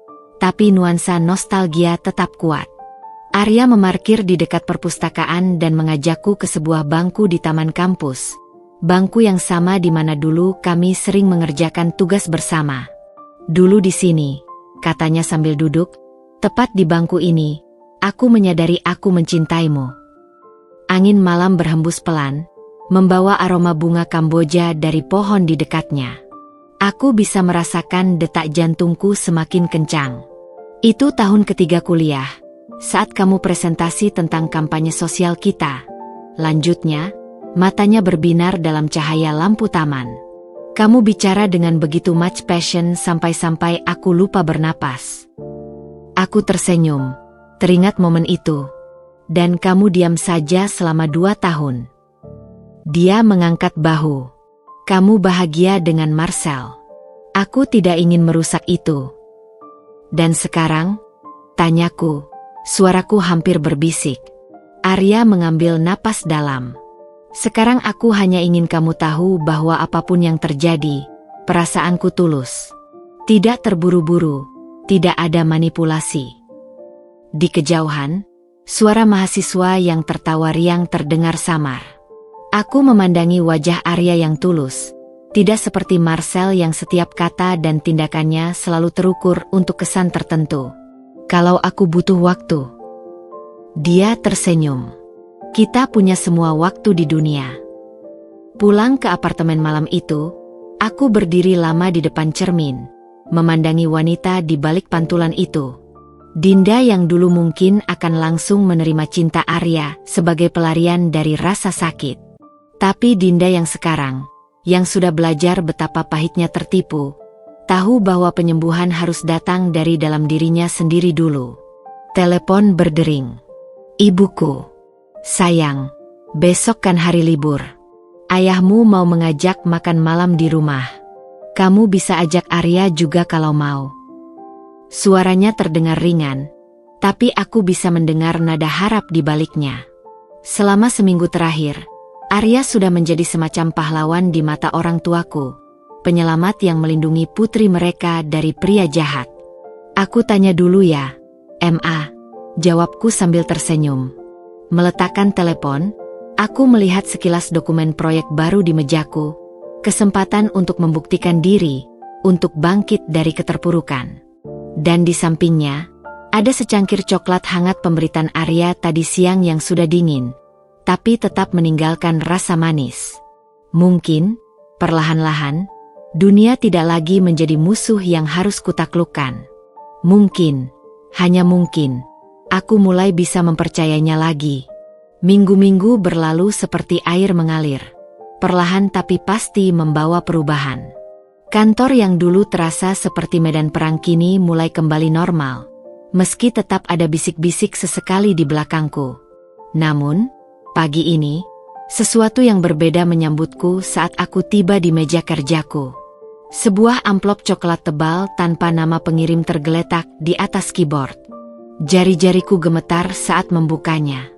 Tapi nuansa nostalgia tetap kuat. Arya memarkir di dekat perpustakaan dan mengajakku ke sebuah bangku di taman kampus. Bangku yang sama di mana dulu kami sering mengerjakan tugas bersama. Dulu di sini, katanya sambil duduk, tepat di bangku ini, aku menyadari aku mencintaimu. Angin malam berhembus pelan, membawa aroma bunga Kamboja dari pohon di dekatnya. Aku bisa merasakan detak jantungku semakin kencang. Itu tahun ketiga kuliah. Saat kamu presentasi tentang kampanye sosial kita. Lanjutnya, matanya berbinar dalam cahaya lampu taman. Kamu bicara dengan begitu much passion sampai-sampai aku lupa bernapas. Aku tersenyum, teringat momen itu. Dan kamu diam saja selama 2 tahun. Dia mengangkat bahu. Kamu bahagia dengan Marcel. Aku tidak ingin merusak itu. Dan sekarang? Tanyaku. Suaraku hampir berbisik. Arya mengambil napas dalam. Sekarang aku hanya ingin kamu tahu bahwa apapun yang terjadi, perasaanku tulus. Tidak terburu-buru, tidak ada manipulasi. Di kejauhan, suara mahasiswa yang tertawa riang terdengar samar. Aku memandangi wajah Arya yang tulus, tidak seperti Marcel yang setiap kata dan tindakannya selalu terukur untuk kesan tertentu. Kalau aku butuh waktu. Dia tersenyum. Kita punya semua waktu di dunia. Pulang ke apartemen malam itu, aku berdiri lama di depan cermin, memandangi wanita di balik pantulan itu. Dinda yang dulu mungkin akan langsung menerima cinta Arya sebagai pelarian dari rasa sakit. Tapi Dinda yang sekarang, yang sudah belajar betapa pahitnya tertipu, tahu bahwa penyembuhan harus datang dari dalam dirinya sendiri dulu. Telepon berdering. Ibuku. Sayang, besok kan hari libur. Ayahmu mau mengajak makan malam di rumah. Kamu bisa ajak Arya juga kalau mau. Suaranya terdengar ringan, tapi aku bisa mendengar nada harap di baliknya. Selama seminggu terakhir, Arya sudah menjadi semacam pahlawan di mata orang tuaku. Penyelamat yang melindungi putri mereka dari pria jahat. Aku tanya dulu ya, Ma, jawabku sambil tersenyum. Meletakkan telepon, aku melihat sekilas dokumen proyek baru di mejaku. Kesempatan untuk membuktikan diri, untuk bangkit dari keterpurukan. Dan di sampingnya, ada secangkir coklat hangat pemberitaan Arya tadi siang yang sudah dingin, tapi tetap meninggalkan rasa manis. Mungkin, perlahan-lahan, dunia tidak lagi menjadi musuh yang harus kutaklukkan. Mungkin, hanya mungkin, aku mulai bisa mempercayainya lagi. Minggu-minggu berlalu seperti air mengalir. Perlahan tapi pasti membawa perubahan. Kantor yang dulu terasa seperti medan perang kini mulai kembali normal. Meski tetap ada bisik-bisik sesekali di belakangku. Namun, pagi ini, sesuatu yang berbeda menyambutku saat aku tiba di meja kerjaku. Sebuah amplop coklat tebal tanpa nama pengirim tergeletak di atas keyboard. Jari-jariku gemetar saat membukanya.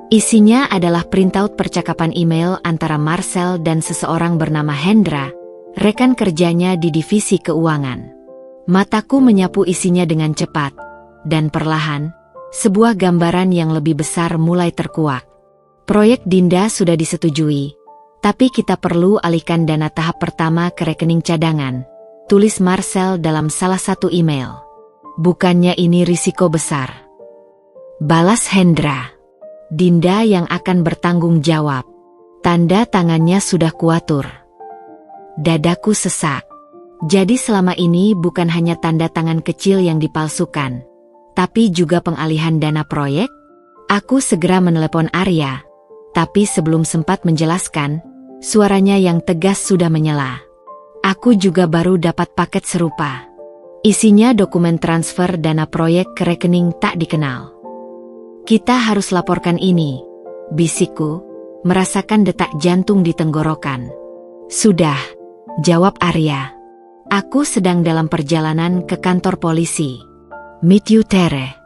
Isinya adalah printout percakapan email antara Marcel dan seseorang bernama Hendra, rekan kerjanya di divisi keuangan. Mataku menyapu isinya dengan cepat, dan perlahan, sebuah gambaran yang lebih besar mulai terkuak. Proyek Dinda sudah disetujui. Tapi kita perlu alihkan dana tahap pertama ke rekening cadangan, tulis Marcel dalam salah satu email. Bukannya ini risiko besar? Balas Hendra. Dinda yang akan bertanggung jawab. Tanda tangannya sudah kuatur. Dadaku sesak. Jadi selama ini bukan hanya tanda tangan kecil yang dipalsukan, tapi juga pengalihan dana proyek? Aku segera menelepon Arya. Tapi sebelum sempat menjelaskan, suaranya yang tegas sudah menyela. Aku juga baru dapat paket serupa. Isinya dokumen transfer dana proyek ke rekening tak dikenal. Kita harus laporkan ini, bisikku, merasakan detak jantung di tenggorokan. Sudah, jawab Arya. Aku sedang dalam perjalanan ke kantor polisi. Meet you Tere.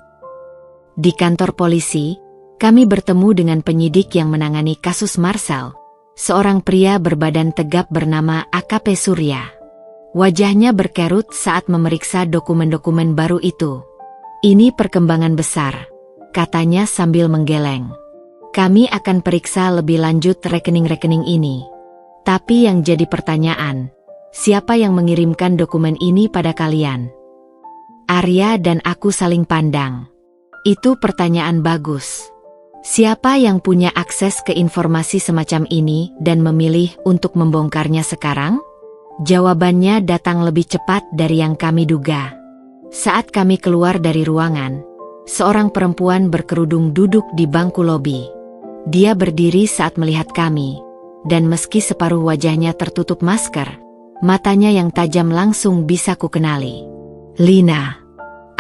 Di kantor polisi, kami bertemu dengan penyidik yang menangani kasus Marcel, seorang pria berbadan tegap bernama AKP Surya. Wajahnya berkerut saat memeriksa dokumen-dokumen baru itu. Ini perkembangan besar, katanya sambil menggeleng. Kami akan periksa lebih lanjut rekening-rekening ini. Tapi yang jadi pertanyaan, siapa yang mengirimkan dokumen ini pada kalian? Arya dan aku saling pandang. Itu pertanyaan bagus. Siapa yang punya akses ke informasi semacam ini dan memilih untuk membongkarnya sekarang? Jawabannya datang lebih cepat dari yang kami duga. Saat kami keluar dari ruangan, seorang perempuan berkerudung duduk di bangku lobi. Dia berdiri saat melihat kami, dan meski separuh wajahnya tertutup masker, matanya yang tajam langsung bisa kukenali. Lina,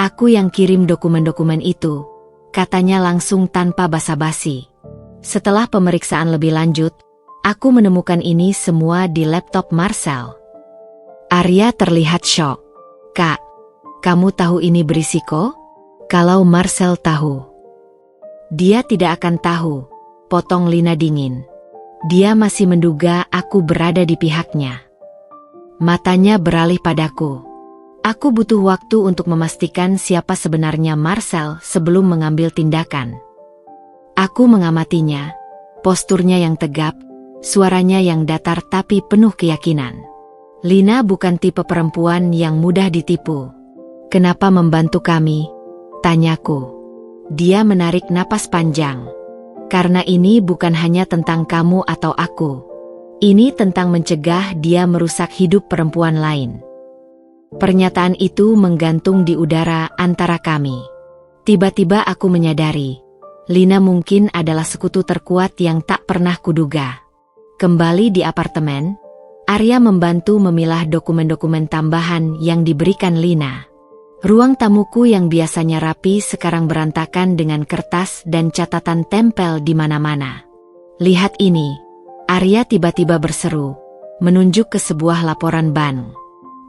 aku yang kirim dokumen-dokumen itu, katanya langsung tanpa basa-basi. Setelah pemeriksaan lebih lanjut, aku menemukan ini semua di laptop Marcel. Arya terlihat syok. Kak, kamu tahu ini berisiko? Kalau Marcel tahu, dia tidak akan tahu, potong Lina dingin. Dia masih menduga aku berada di pihaknya. Matanya beralih padaku. Aku butuh waktu untuk memastikan siapa sebenarnya Marcel sebelum mengambil tindakan. Aku mengamatinya, posturnya yang tegap, suaranya yang datar tapi penuh keyakinan. Lina bukan tipe perempuan yang mudah ditipu. Kenapa membantu kami? Tanyaku. Dia menarik napas panjang. Karena ini bukan hanya tentang kamu atau aku. Ini tentang mencegah dia merusak hidup perempuan lain. Pernyataan itu menggantung di udara antara kami. Tiba-tiba aku menyadari, Lina mungkin adalah sekutu terkuat yang tak pernah kuduga. Kembali di apartemen, Arya membantu memilah dokumen-dokumen tambahan yang diberikan Lina. Ruang tamuku yang biasanya rapi sekarang berantakan dengan kertas dan catatan tempel di mana-mana. Lihat ini, Arya tiba-tiba berseru, menunjuk ke sebuah laporan bank.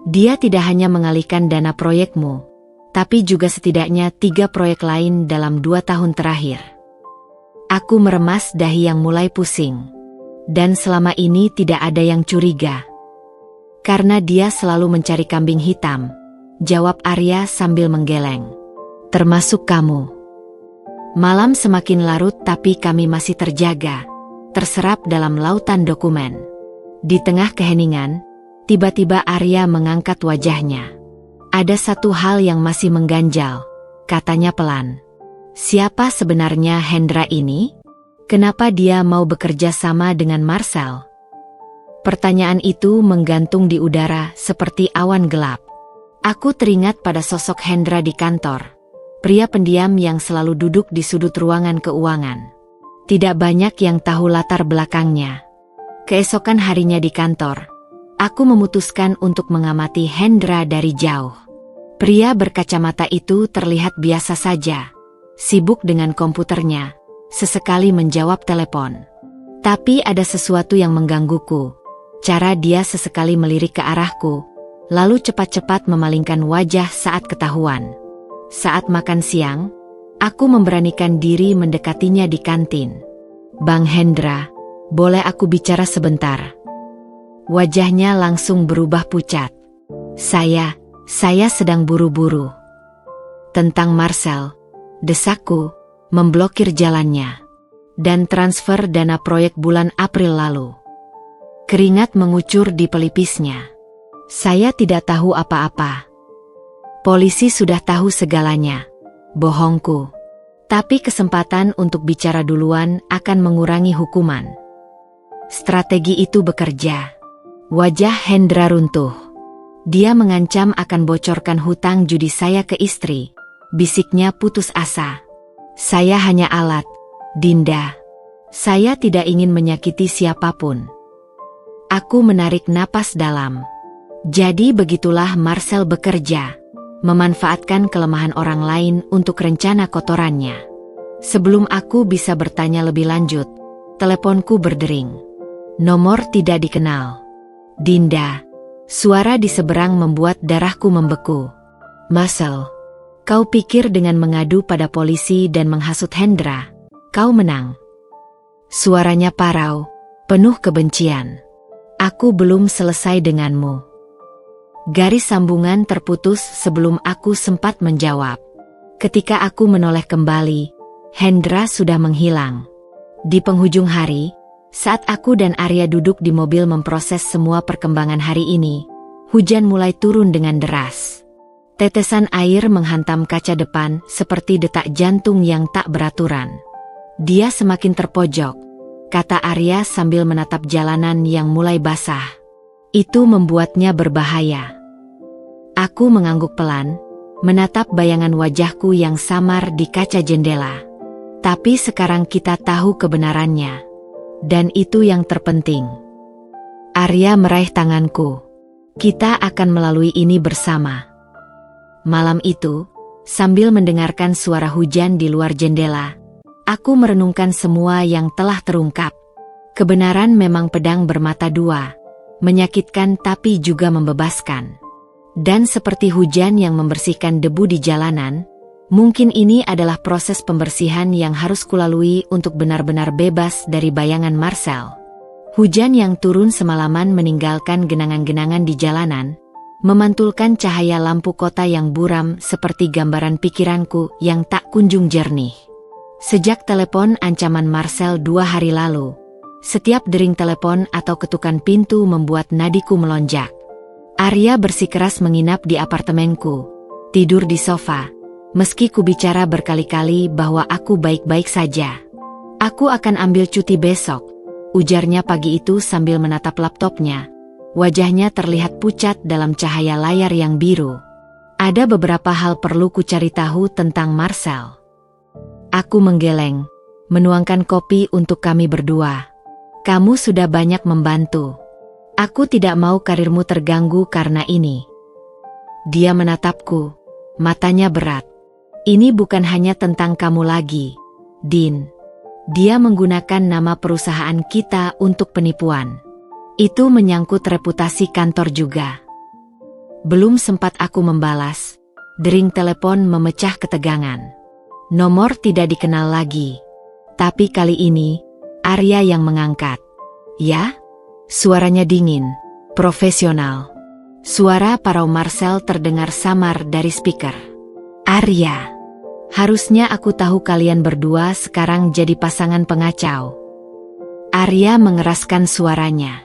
Dia tidak hanya mengalihkan dana proyekmu, tapi juga setidaknya 3 proyek lain dalam 2 tahun terakhir. Aku meremas dahi yang mulai pusing. Dan selama ini tidak ada yang curiga. Karena dia selalu mencari kambing hitam, jawab Arya sambil menggeleng. Termasuk kamu. Malam semakin larut tapi kami masih terjaga, terserap dalam lautan dokumen. Di tengah keheningan, tiba-tiba Arya mengangkat wajahnya. Ada satu hal yang masih mengganjal, katanya pelan. Siapa sebenarnya Hendra ini? Kenapa dia mau bekerja sama dengan Marcel? Pertanyaan itu menggantung di udara seperti awan gelap. Aku teringat pada sosok Hendra di kantor. Pria pendiam yang selalu duduk di sudut ruangan keuangan. Tidak banyak yang tahu latar belakangnya. Keesokan harinya di kantor, aku memutuskan untuk mengamati Hendra dari jauh. Pria berkacamata itu terlihat biasa saja, sibuk dengan komputernya. Sesekali menjawab telepon. Tapi ada sesuatu yang menggangguku. Cara dia sesekali melirik ke arahku, lalu cepat-cepat memalingkan wajah saat ketahuan. Saat makan siang, aku memberanikan diri mendekatinya di kantin. Bang Hendra, boleh aku bicara sebentar? Wajahnya langsung berubah pucat. Saya sedang buru-buru. Tentang Marcel, desakku, memblokir jalannya, dan transfer dana proyek bulan April lalu. Keringat mengucur di pelipisnya. Saya tidak tahu apa-apa. Polisi sudah tahu segalanya. Bohongku. Tapi kesempatan untuk bicara duluan akan mengurangi hukuman. Strategi itu bekerja. Wajah Hendra runtuh. Dia mengancam akan bocorkan hutang judi saya ke istri. Bisiknya putus asa. Saya hanya alat, Dinda. Saya tidak ingin menyakiti siapapun. Aku menarik napas dalam. Jadi begitulah Marcel bekerja. Memanfaatkan kelemahan orang lain untuk rencana kotorannya. Sebelum aku bisa bertanya lebih lanjut, teleponku berdering. Nomor tidak dikenal. Dinda. Suara di seberang membuat darahku membeku. Marcel, kau pikir dengan mengadu pada polisi dan menghasut Hendra, kau menang? Suaranya parau, penuh kebencian. Aku belum selesai denganmu. Garis sambungan terputus sebelum aku sempat menjawab. Ketika aku menoleh kembali, Hendra sudah menghilang. Di penghujung hari, saat aku dan Arya duduk di mobil memproses semua perkembangan hari ini, hujan mulai turun dengan deras. Tetesan air menghantam kaca depan seperti detak jantung yang tak beraturan. Dia semakin terpojok, kata Arya sambil menatap jalanan yang mulai basah. Itu membuatnya berbahaya. Aku mengangguk pelan, menatap bayangan wajahku yang samar di kaca jendela. Tapi sekarang kita tahu kebenarannya. Dan itu yang terpenting. Arya meraih tanganku. Kita akan melalui ini bersama. Malam itu, sambil mendengarkan suara hujan di luar jendela, aku merenungkan semua yang telah terungkap. Kebenaran memang pedang bermata dua, menyakitkan tapi juga membebaskan. Dan seperti hujan yang membersihkan debu di jalanan, mungkin ini adalah proses pembersihan yang harus kulalui untuk benar-benar bebas dari bayangan Marcel. Hujan yang turun semalaman meninggalkan genangan-genangan di jalanan, memantulkan cahaya lampu kota yang buram seperti gambaran pikiranku yang tak kunjung jernih. Sejak telepon ancaman Marcel 2 hari lalu, setiap dering telepon atau ketukan pintu membuat nadiku melonjak. Arya bersikeras menginap di apartemenku, tidur di sofa, meski ku bicara berkali-kali bahwa aku baik-baik saja. Aku akan ambil cuti besok, ujarnya pagi itu sambil menatap laptopnya. Wajahnya terlihat pucat dalam cahaya layar yang biru. Ada beberapa hal perlu ku cari tahu tentang Marcel. Aku menggeleng, menuangkan kopi untuk kami berdua. Kamu sudah banyak membantu. Aku tidak mau karirmu terganggu karena ini. Dia menatapku, matanya berat. Ini bukan hanya tentang kamu lagi, Din. Dia menggunakan nama perusahaan kita untuk penipuan. Itu menyangkut reputasi kantor juga. Belum sempat aku membalas, dering telepon memecah ketegangan. Nomor tidak dikenal lagi. Tapi kali ini, Arya yang mengangkat. Ya? Suaranya dingin, profesional. Suara parau Marcel terdengar samar dari speaker. Arya, harusnya aku tahu kalian berdua sekarang jadi pasangan pengacau. Arya mengeraskan suaranya.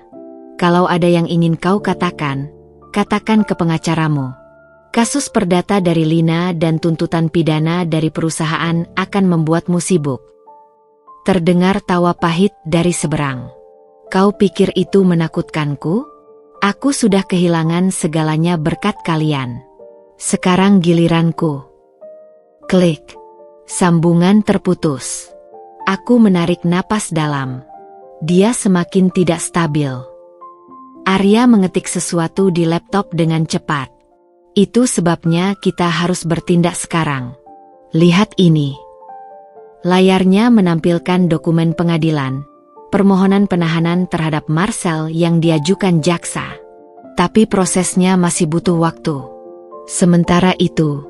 Kalau ada yang ingin kau katakan, katakan ke pengacaramu. Kasus perdata dari Lina dan tuntutan pidana dari perusahaan akan membuatmu sibuk. Terdengar tawa pahit dari seberang. Kau pikir itu menakutkanku? Aku sudah kehilangan segalanya berkat kalian. Sekarang giliranku. Klik. Sambungan terputus. Aku menarik napas dalam. Dia semakin tidak stabil. Arya mengetik sesuatu di laptop dengan cepat. Itu sebabnya kita harus bertindak sekarang. Lihat ini. Layarnya menampilkan dokumen pengadilan. Permohonan penahanan terhadap Marcel yang diajukan jaksa. Tapi prosesnya masih butuh waktu. Sementara itu,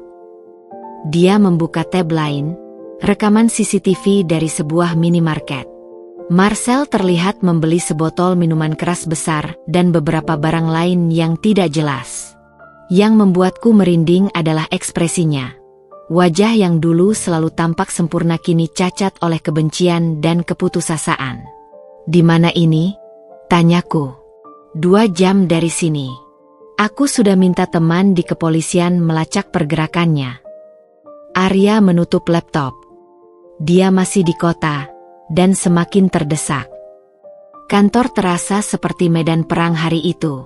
dia membuka tab lain, rekaman CCTV dari sebuah minimarket. Marcel terlihat membeli sebotol minuman keras besar dan beberapa barang lain yang tidak jelas. Yang membuatku merinding adalah ekspresinya. Wajah yang dulu selalu tampak sempurna kini cacat oleh kebencian dan keputusasaan. Di mana ini? Tanyaku. 2 jam dari sini. Aku sudah minta teman di kepolisian melacak pergerakannya. Arya menutup laptop. Dia masih di kota, dan semakin terdesak. Kantor terasa seperti medan perang hari itu.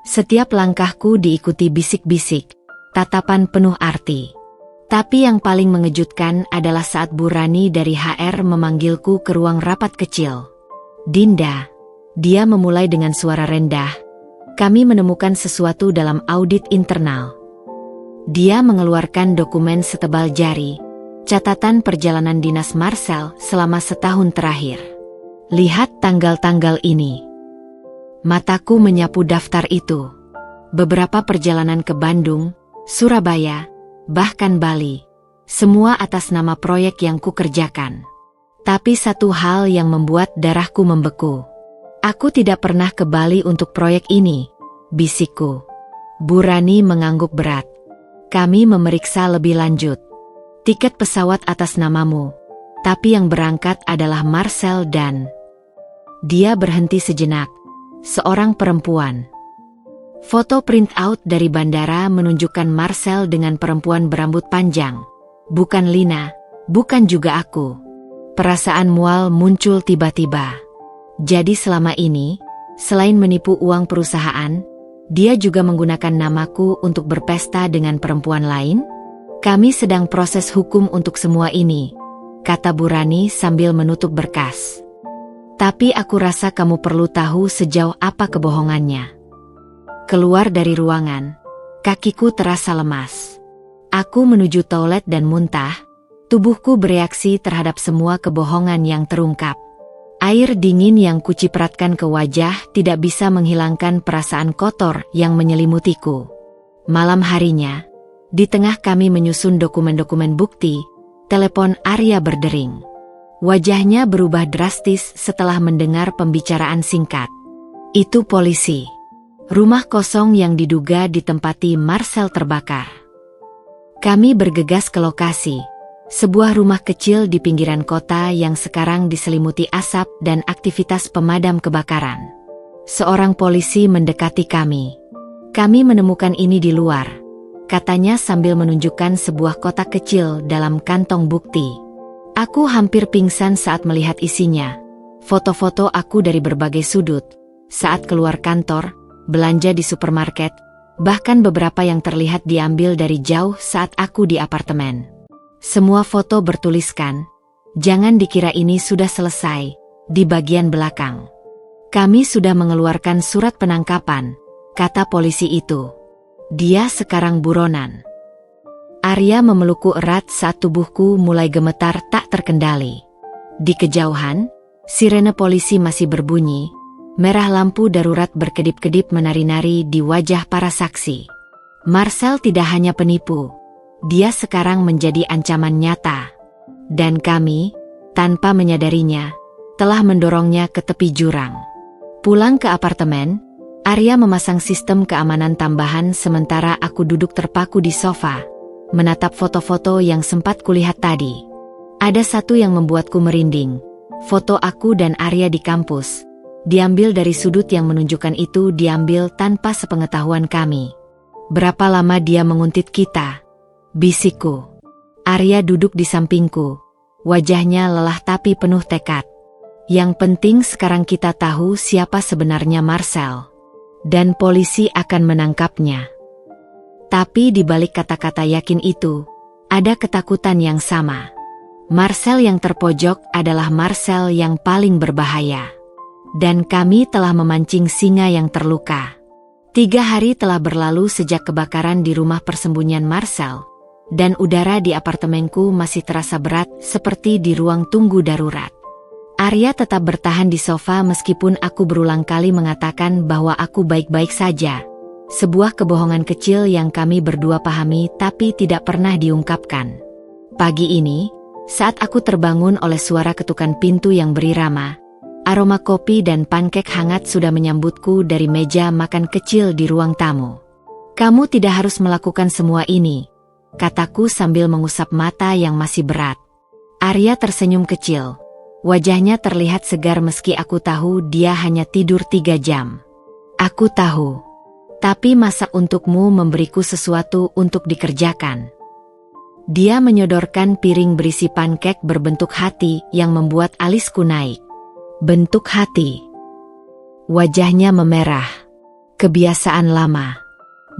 Setiap langkahku diikuti bisik-bisik, tatapan penuh arti. Tapi yang paling mengejutkan adalah saat Bu Rani dari HR memanggilku ke ruang rapat kecil. Dinda, dia memulai dengan suara rendah. Kami menemukan sesuatu dalam audit internal. Dia mengeluarkan dokumen setebal jari, catatan perjalanan dinas Marcel selama setahun terakhir. Lihat tanggal-tanggal ini. Mataku menyapu daftar itu. Beberapa perjalanan ke Bandung, Surabaya, bahkan Bali. Semua atas nama proyek yang kukerjakan. Tapi satu hal yang membuat darahku membeku. Aku tidak pernah ke Bali untuk proyek ini, bisikku. Bu Rani mengangguk berat. Kami memeriksa lebih lanjut. Tiket pesawat atas namamu, tapi yang berangkat adalah Marcel dan... Dia berhenti sejenak. Seorang perempuan. Foto print out dari bandara menunjukkan Marcel dengan perempuan berambut panjang. Bukan Lina, bukan juga aku. Perasaan mual muncul tiba-tiba. Jadi selama ini, selain menipu uang perusahaan, dia juga menggunakan namaku untuk berpesta dengan perempuan lain? Kami sedang proses hukum untuk semua ini, kata Bu Rani sambil menutup berkas. Tapi aku rasa kamu perlu tahu sejauh apa kebohongannya. Keluar dari ruangan, kakiku terasa lemas. Aku menuju toilet dan muntah, tubuhku bereaksi terhadap semua kebohongan yang terungkap. Air dingin yang kucipratkan ke wajah tidak bisa menghilangkan perasaan kotor yang menyelimutiku. Malam harinya, di tengah kami menyusun dokumen-dokumen bukti, telepon Arya berdering. Wajahnya berubah drastis setelah mendengar pembicaraan singkat. Itu polisi. Rumah kosong yang diduga ditempati Marcel terbakar. Kami bergegas ke lokasi. Sebuah rumah kecil di pinggiran kota yang sekarang diselimuti asap dan aktivitas pemadam kebakaran. Seorang polisi mendekati kami. Kami menemukan ini di luar, katanya sambil menunjukkan sebuah kotak kecil dalam kantong bukti. Aku hampir pingsan saat melihat isinya. Foto-foto aku dari berbagai sudut, saat keluar kantor, belanja di supermarket, bahkan beberapa yang terlihat diambil dari jauh saat aku di apartemen. Semua foto bertuliskan, jangan dikira ini sudah selesai, di bagian belakang. Kami sudah mengeluarkan surat penangkapan, kata polisi itu. Dia sekarang buronan. Arya memelukku erat saat tubuhku mulai gemetar tak terkendali. Di kejauhan, sirene polisi masih berbunyi, merah lampu darurat berkedip-kedip menari-nari di wajah para saksi. Marcel tidak hanya penipu. Dia sekarang menjadi ancaman nyata. Dan kami, tanpa menyadarinya, telah mendorongnya ke tepi jurang. Pulang ke apartemen, Arya memasang sistem keamanan tambahan sementara aku duduk terpaku di sofa, menatap foto-foto yang sempat kulihat tadi. Ada satu yang membuatku merinding. Foto aku dan Arya di kampus. Diambil dari sudut yang menunjukkan itu diambil tanpa sepengetahuan kami. Berapa lama dia menguntit kita? Bisikku. Arya duduk di sampingku. Wajahnya lelah tapi penuh tekad. Yang penting sekarang kita tahu siapa sebenarnya Marcel. Dan polisi akan menangkapnya. Tapi di balik kata-kata yakin itu, ada ketakutan yang sama. Marcel yang terpojok adalah Marcel yang paling berbahaya. Dan kami telah memancing singa yang terluka. 3 hari telah berlalu sejak kebakaran di rumah persembunyian Marcel. Dan udara di apartemenku masih terasa berat seperti di ruang tunggu darurat. Arya tetap bertahan di sofa meskipun aku berulang kali mengatakan bahwa aku baik-baik saja. Sebuah kebohongan kecil yang kami berdua pahami tapi tidak pernah diungkapkan. Pagi ini, saat aku terbangun oleh suara ketukan pintu yang berirama, aroma kopi dan pankek hangat sudah menyambutku dari meja makan kecil di ruang tamu. Kamu tidak harus melakukan semua ini, kataku sambil mengusap mata yang masih berat. Arya tersenyum kecil. Wajahnya terlihat segar meski aku tahu dia hanya tidur 3 jam. Aku tahu. Tapi masak untukmu memberiku sesuatu untuk dikerjakan. Dia menyodorkan piring berisi pankek berbentuk hati yang membuat alisku naik. Bentuk hati. Wajahnya memerah. Kebiasaan lama.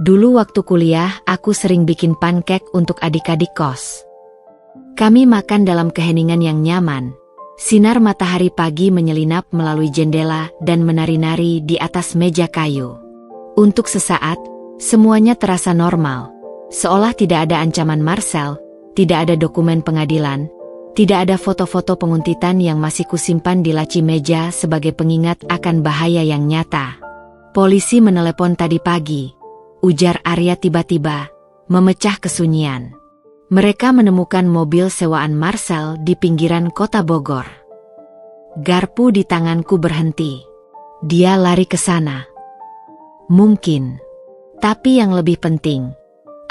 Dulu waktu kuliah, aku sering bikin pankek untuk adik-adik kos. Kami makan dalam keheningan yang nyaman. Sinar matahari pagi menyelinap melalui jendela dan menari-nari di atas meja kayu. Untuk sesaat, semuanya terasa normal. Seolah tidak ada ancaman Marcel, tidak ada dokumen pengadilan, tidak ada foto-foto penguntitan yang masih kusimpan di laci meja sebagai pengingat akan bahaya yang nyata. Polisi menelepon tadi pagi, ujar Arya tiba-tiba, memecah kesunyian. Mereka menemukan mobil sewaan Marcel di pinggiran kota Bogor. Garpu di tanganku berhenti. Dia lari ke sana. Mungkin. Tapi yang lebih penting,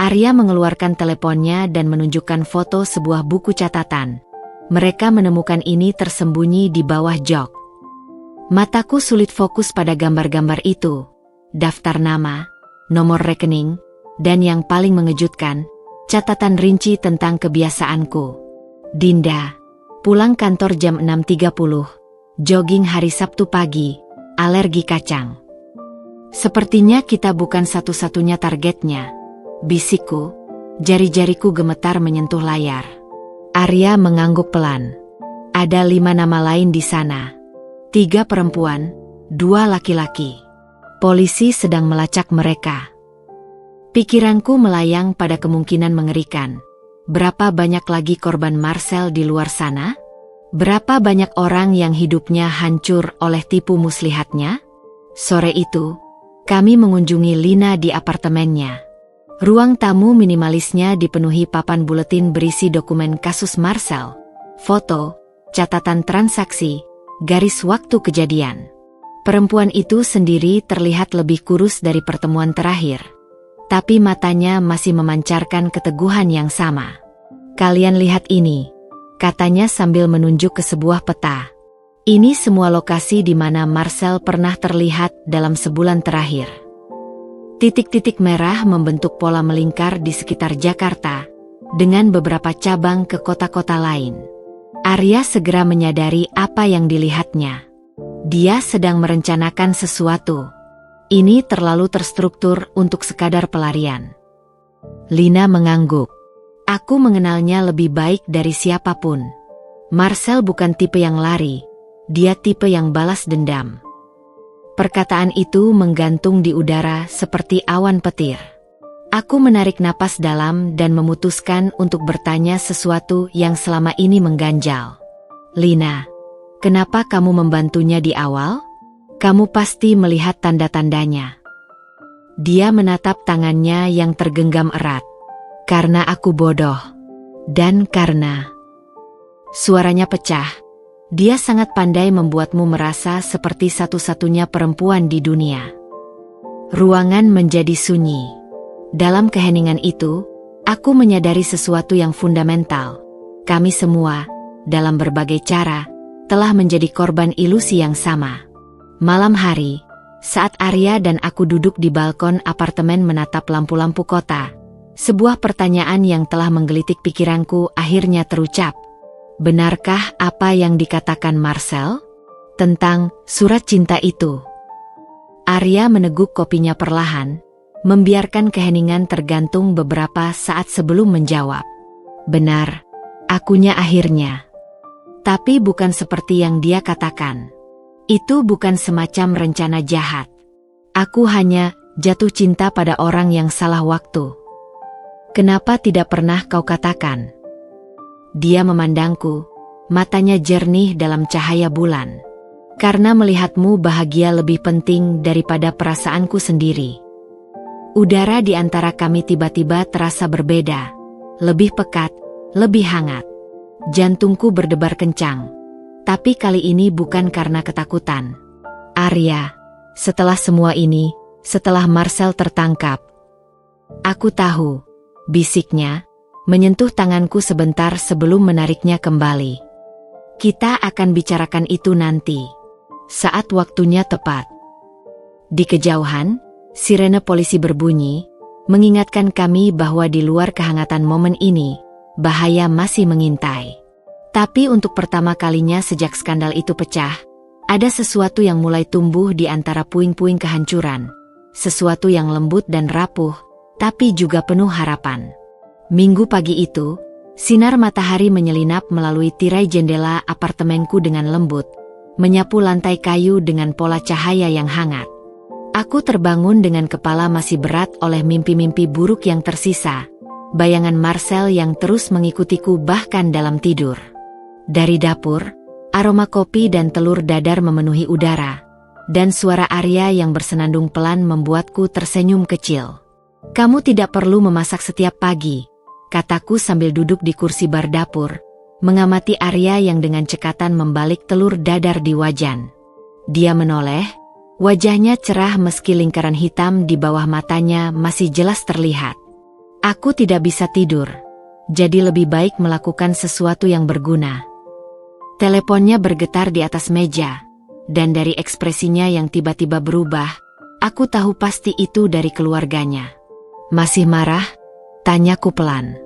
Arya mengeluarkan teleponnya dan menunjukkan foto sebuah buku catatan. Mereka menemukan ini tersembunyi di bawah jok. Mataku sulit fokus pada gambar-gambar itu. Daftar nama, nomor rekening, dan yang paling mengejutkan, catatan rinci tentang kebiasaanku. Dinda, pulang kantor jam 6.30, jogging hari Sabtu pagi, alergi kacang. Sepertinya kita bukan satu-satunya targetnya, bisikku, jari-jariku gemetar menyentuh layar. Arya mengangguk pelan. Ada 5 nama lain di sana. 3 perempuan, 2 laki-laki. Polisi sedang melacak mereka. Pikiranku melayang pada kemungkinan mengerikan. Berapa banyak lagi korban Marcel di luar sana? Berapa banyak orang yang hidupnya hancur oleh tipu muslihatnya? Sore itu, kami mengunjungi Lina di apartemennya. Ruang tamu minimalisnya dipenuhi papan buletin berisi dokumen kasus Marcel, foto, catatan transaksi, garis waktu kejadian. Perempuan itu sendiri terlihat lebih kurus dari pertemuan terakhir. Tapi matanya masih memancarkan keteguhan yang sama. Kalian lihat ini, katanya sambil menunjuk ke sebuah peta. Ini semua lokasi di mana Marcel pernah terlihat dalam sebulan terakhir. Titik-titik merah membentuk pola melingkar di sekitar Jakarta, dengan beberapa cabang ke kota-kota lain. Arya segera menyadari apa yang dilihatnya. Dia sedang merencanakan sesuatu. Ini terlalu terstruktur untuk sekadar pelarian. Lina mengangguk. Aku mengenalnya lebih baik dari siapapun. Marcel bukan tipe yang lari, dia tipe yang balas dendam. Perkataan itu menggantung di udara seperti awan petir. Aku menarik napas dalam dan memutuskan untuk bertanya sesuatu yang selama ini mengganjal. Lina, kenapa kamu membantunya di awal? Kamu pasti melihat tanda-tandanya. Dia menatap tangannya yang tergenggam erat. Karena aku bodoh. Dan karena... Suaranya pecah. Dia sangat pandai membuatmu merasa seperti satu-satunya perempuan di dunia. Ruangan menjadi sunyi. Dalam keheningan itu, aku menyadari sesuatu yang fundamental. Kami semua, dalam berbagai cara, telah menjadi korban ilusi yang sama. Malam hari, saat Arya dan aku duduk di balkon apartemen menatap lampu-lampu kota, sebuah pertanyaan yang telah menggelitik pikiranku akhirnya terucap. Benarkah apa yang dikatakan Marcel tentang surat cinta itu? Arya meneguk kopinya perlahan, membiarkan keheningan tergantung beberapa saat sebelum menjawab. Benar, akunya akhirnya. Tapi bukan seperti yang dia katakan. Itu bukan semacam rencana jahat. Aku hanya jatuh cinta pada orang yang salah waktu. Kenapa tidak pernah kau katakan? Dia memandangku, matanya jernih dalam cahaya bulan. Karena melihatmu bahagia lebih penting daripada perasaanku sendiri. Udara di antara kami tiba-tiba terasa berbeda, lebih pekat, lebih hangat. Jantungku berdebar kencang. Tapi kali ini bukan karena ketakutan. Arya, setelah semua ini, setelah Marcel tertangkap, aku tahu, bisiknya, menyentuh tanganku sebentar sebelum menariknya kembali. Kita akan bicarakan itu nanti, saat waktunya tepat. Di kejauhan, Sirene polisi berbunyi, mengingatkan kami bahwa di luar kehangatan momen ini, bahaya masih mengintai. Tapi untuk pertama kalinya sejak skandal itu pecah, ada sesuatu yang mulai tumbuh di antara puing-puing kehancuran. Sesuatu yang lembut dan rapuh, tapi juga penuh harapan. Minggu pagi itu, sinar matahari menyelinap melalui tirai jendela apartemenku dengan lembut, menyapu lantai kayu dengan pola cahaya yang hangat. Aku terbangun dengan kepala masih berat oleh mimpi-mimpi buruk yang tersisa, bayangan Marcel yang terus mengikutiku bahkan dalam tidur. Dari dapur, aroma kopi dan telur dadar memenuhi udara, dan suara Arya yang bersenandung pelan membuatku tersenyum kecil. "Kamu tidak perlu memasak setiap pagi," kataku sambil duduk di kursi bar dapur, mengamati Arya yang dengan cekatan membalik telur dadar di wajan. Dia menoleh. Wajahnya cerah meski lingkaran hitam di bawah matanya masih jelas terlihat. Aku tidak bisa tidur, jadi lebih baik melakukan sesuatu yang berguna. Teleponnya bergetar di atas meja, dan dari ekspresinya yang tiba-tiba berubah, aku tahu pasti itu dari keluarganya. "Masih marah?" tanyaku pelan.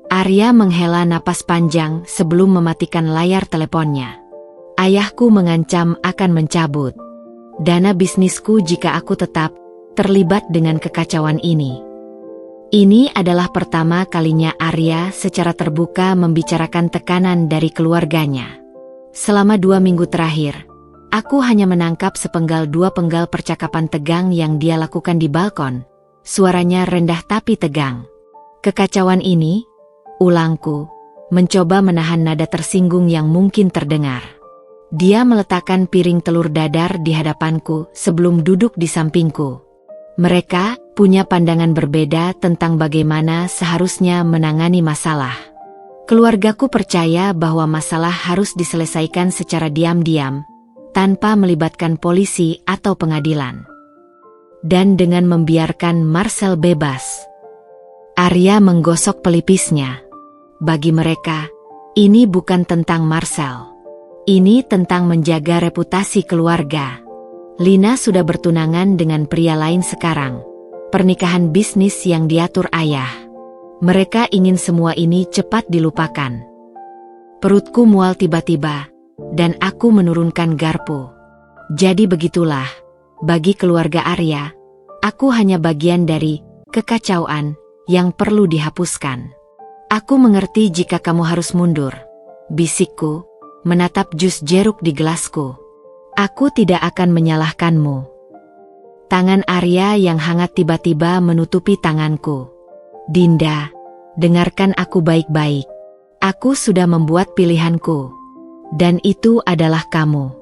Arya menghela napas panjang sebelum mematikan layar teleponnya. "Ayahku mengancam akan mencabut dana bisnisku jika aku tetap terlibat dengan kekacauan ini." Ini adalah pertama kalinya Arya secara terbuka membicarakan tekanan dari keluarganya. Selama 2 minggu terakhir, aku hanya menangkap dua penggal percakapan tegang yang dia lakukan di balkon. Suaranya rendah tapi tegang. "Kekacauan ini," ulangku, mencoba menahan nada tersinggung yang mungkin terdengar. Dia meletakkan piring telur dadar di hadapanku sebelum duduk di sampingku. Mereka punya pandangan berbeda tentang bagaimana seharusnya menangani masalah. Keluargaku percaya bahwa masalah harus diselesaikan secara diam-diam, tanpa melibatkan polisi atau pengadilan. Dan dengan membiarkan Marcel bebas. Arya menggosok pelipisnya. Bagi mereka, ini bukan tentang Marcel. Ini tentang menjaga reputasi keluarga. Lina sudah bertunangan dengan pria lain sekarang. Pernikahan bisnis yang diatur ayah. Mereka ingin semua ini cepat dilupakan. Perutku mual tiba-tiba, dan aku menurunkan garpu. Jadi begitulah, bagi keluarga Arya, aku hanya bagian dari kekacauan yang perlu dihapuskan. "Aku mengerti jika kamu harus mundur," bisikku, menatap jus jeruk di gelasku. "Aku tidak akan menyalahkanmu." Tangan Arya yang hangat tiba-tiba menutupi tanganku. "Dinda, dengarkan aku baik-baik. Aku sudah membuat pilihanku. Dan itu adalah kamu."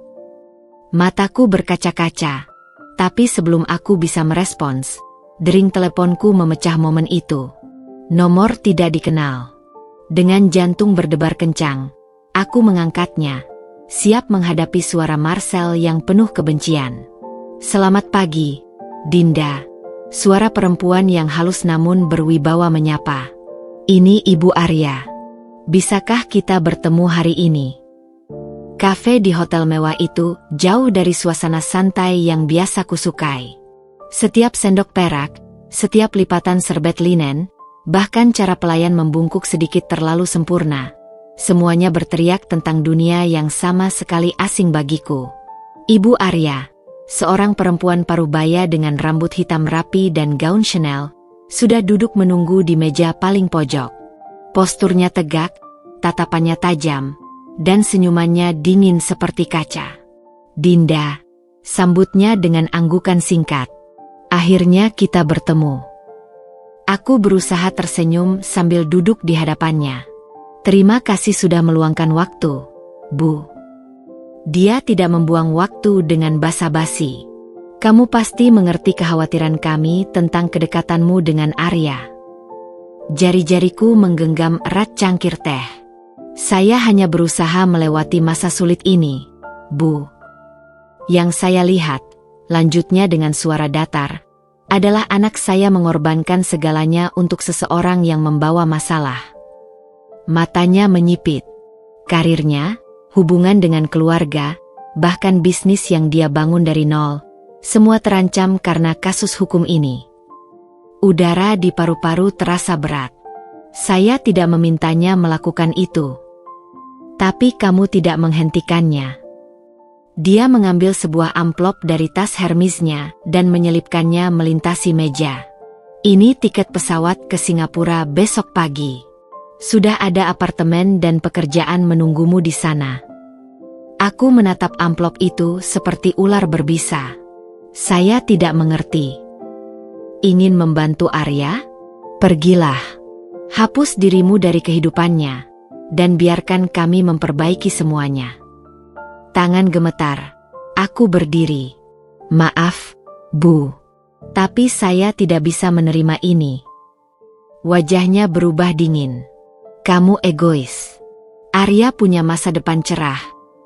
Mataku berkaca-kaca. Tapi sebelum aku bisa merespons, dering teleponku memecah momen itu. Nomor tidak dikenal. Dengan jantung berdebar kencang, aku mengangkatnya, siap menghadapi suara Marcel yang penuh kebencian. "Selamat pagi, Dinda," suara perempuan yang halus namun berwibawa menyapa. "Ini Ibu Arya. Bisakah kita bertemu hari ini?" Kafe di hotel mewah itu jauh dari suasana santai yang biasa kusukai. Setiap sendok perak, setiap lipatan serbet linen, bahkan cara pelayan membungkuk sedikit terlalu sempurna. Semuanya berteriak tentang dunia yang sama sekali asing bagiku. Ibu Arya, seorang perempuan parubaya dengan rambut hitam rapi dan gaun Chanel, sudah duduk menunggu di meja paling pojok. Posturnya tegak, tatapannya tajam, dan senyumannya dingin seperti kaca. "Dinda," sambutnya dengan anggukan singkat. "Akhirnya kita bertemu." Aku berusaha tersenyum sambil duduk di hadapannya. "Terima kasih sudah meluangkan waktu, Bu." Dia tidak membuang waktu dengan basa-basi. "Kamu pasti mengerti kekhawatiran kami tentang kedekatanmu dengan Arya." Jari-jariku menggenggam erat cangkir teh. "Saya hanya berusaha melewati masa sulit ini, Bu. Yang saya lihat," lanjutnya dengan suara datar, "adalah anak saya mengorbankan segalanya untuk seseorang yang membawa masalah." Matanya menyipit. Karirnya, hubungan dengan keluarga, bahkan bisnis yang dia bangun dari nol, Semua terancam karena kasus hukum ini. Udara di paru-paru terasa berat. Saya tidak memintanya melakukan itu. Tapi kamu tidak menghentikannya. Dia mengambil sebuah amplop dari tas Hermesnya dan menyelipkannya melintasi meja. Ini tiket pesawat ke Singapura besok pagi. Sudah ada apartemen dan pekerjaan menunggumu di sana. Aku menatap amplop itu seperti ular berbisa. Saya tidak mengerti. Ingin membantu Arya? Pergilah. Hapus dirimu dari kehidupannya, dan biarkan kami memperbaiki semuanya. Tangan gemetar. Aku berdiri. Maaf, Bu. Tapi saya tidak bisa menerima ini. Wajahnya berubah dingin. Kamu egois. Arya punya masa depan cerah,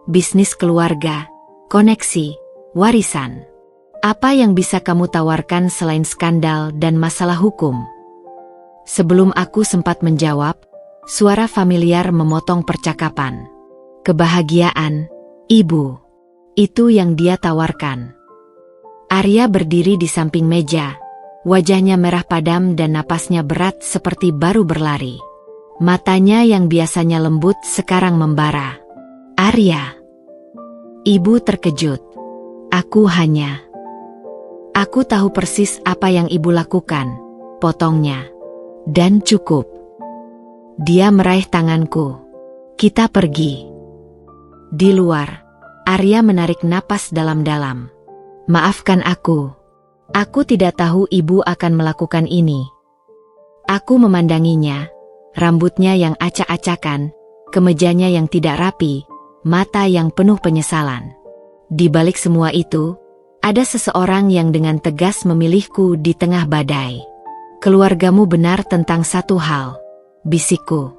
bisnis keluarga, koneksi, warisan. Apa yang bisa kamu tawarkan selain skandal dan masalah hukum? Sebelum aku sempat menjawab, suara familiar memotong percakapan. Kebahagiaan, Ibu. Itu yang dia tawarkan. Arya berdiri di samping meja. Wajahnya merah padam dan napasnya berat seperti baru berlari. Matanya yang biasanya lembut sekarang membara. Arya. Ibu terkejut. Aku tahu persis apa yang ibu lakukan, potongnya. Dan cukup. Dia meraih tanganku. Kita pergi. Di luar, Arya menarik napas dalam-dalam. Maafkan aku. Aku tidak tahu ibu akan melakukan ini. Aku memandanginya, rambutnya yang acak-acakan, kemejanya yang tidak rapi, mata yang penuh penyesalan. Di balik semua itu, ada seseorang yang dengan tegas memilihku di tengah badai. Keluargamu benar tentang satu hal, bisikku.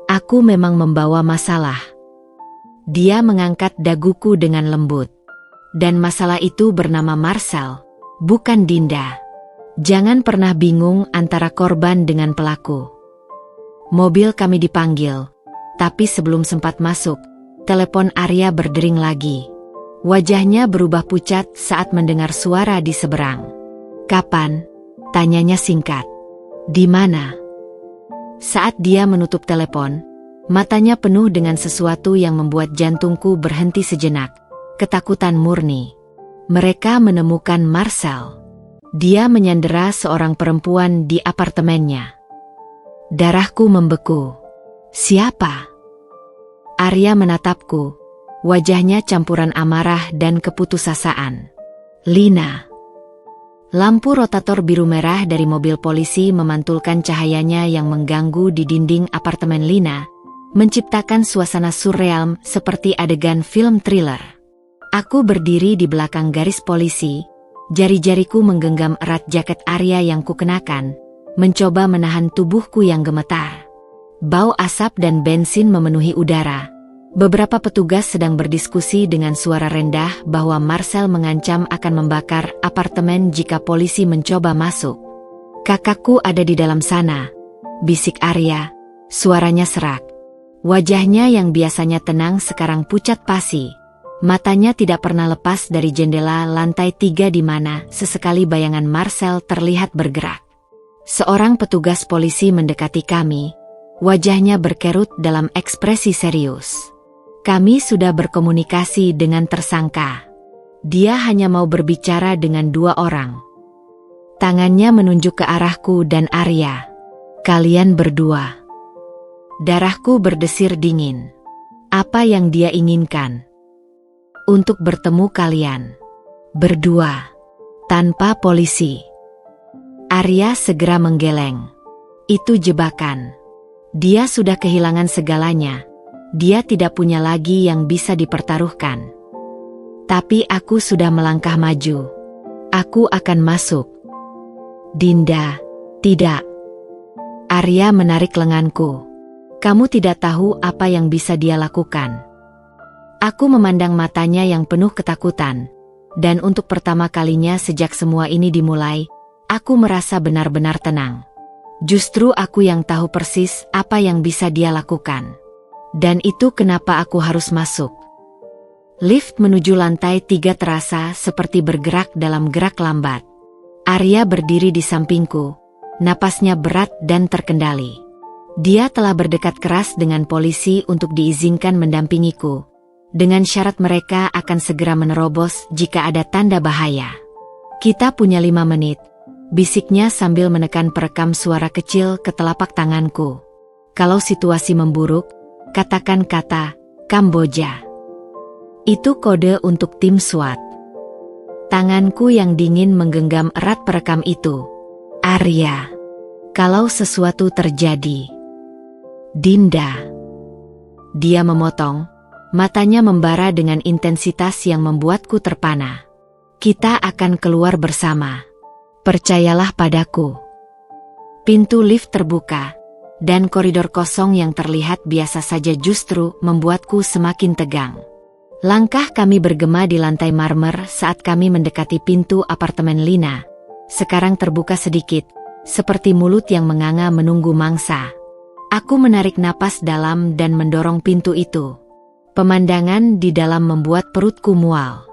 Aku memang membawa masalah. Dia mengangkat daguku dengan lembut. Dan masalah itu bernama Marcel, bukan Dinda. Jangan pernah bingung antara korban dengan pelaku. Mobil kami dipanggil, tapi sebelum sempat masuk, telepon Arya berdering lagi. Wajahnya berubah pucat saat mendengar suara di seberang. Kapan? Tanyanya singkat. Di mana? Saat dia menutup telepon, matanya penuh dengan sesuatu yang membuat jantungku berhenti sejenak. Ketakutan murni. Mereka menemukan Marcel. Dia menyandera seorang perempuan di apartemennya. Darahku membeku. Siapa? Arya menatapku. Wajahnya campuran amarah dan keputusasaan. Lina. Lampu rotator biru merah dari mobil polisi memantulkan cahayanya yang mengganggu di dinding apartemen Lina, menciptakan suasana surreal seperti adegan film thriller. Aku berdiri di belakang garis polisi, jari-jariku menggenggam erat jaket Arya yang kukenakan, mencoba menahan tubuhku yang gemetar. Bau asap dan bensin memenuhi udara. Beberapa petugas sedang berdiskusi dengan suara rendah bahwa Marcel mengancam akan membakar apartemen jika polisi mencoba masuk. Kakakku ada di dalam sana, bisik Arya, suaranya serak. Wajahnya yang biasanya tenang sekarang pucat pasi. Matanya tidak pernah lepas dari jendela lantai 3 di mana sesekali bayangan Marcel terlihat bergerak. Seorang petugas polisi mendekati kami, wajahnya berkerut dalam ekspresi serius. Kami sudah berkomunikasi dengan tersangka. Dia hanya mau berbicara dengan 2 orang. Tangannya menunjuk ke arahku dan Arya. Kalian berdua. Darahku berdesir dingin. Apa yang dia inginkan? Untuk bertemu kalian. Berdua. Tanpa polisi. Arya segera menggeleng. Itu jebakan. Dia sudah kehilangan segalanya. Dia tidak punya lagi yang bisa dipertaruhkan. Tapi aku sudah melangkah maju. Aku akan masuk. Dinda, tidak. Arya menarik lenganku. Kamu tidak tahu apa yang bisa dia lakukan. Aku memandang matanya yang penuh ketakutan. Dan untuk pertama kalinya sejak semua ini dimulai, aku merasa benar-benar tenang. Justru aku yang tahu persis apa yang bisa dia lakukan. Dan itu kenapa aku harus masuk. Lift menuju lantai 3 terasa seperti bergerak dalam gerak lambat. Arya berdiri di sampingku, napasnya berat dan terkendali. Dia telah berdekat keras dengan polisi untuk diizinkan mendampingiku, dengan syarat mereka akan segera menerobos jika ada tanda bahaya. Kita punya 5 menit, bisiknya sambil menekan perekam suara kecil ke telapak tanganku. Kalau situasi memburuk, katakan kata Kamboja. Itu kode untuk tim SWAT. Tanganku yang dingin menggenggam erat perekam itu. Arya, kalau sesuatu terjadi. Dinda. Dia memotong, matanya membara dengan intensitas yang membuatku terpana. Kita akan keluar bersama. Percayalah padaku. Pintu lift terbuka, dan koridor kosong yang terlihat biasa saja justru membuatku semakin tegang. Langkah kami bergema di lantai marmer saat kami mendekati pintu apartemen Lina. Sekarang terbuka sedikit, seperti mulut yang menganga menunggu mangsa. Aku menarik napas dalam dan mendorong pintu itu. Pemandangan di dalam membuat perutku mual.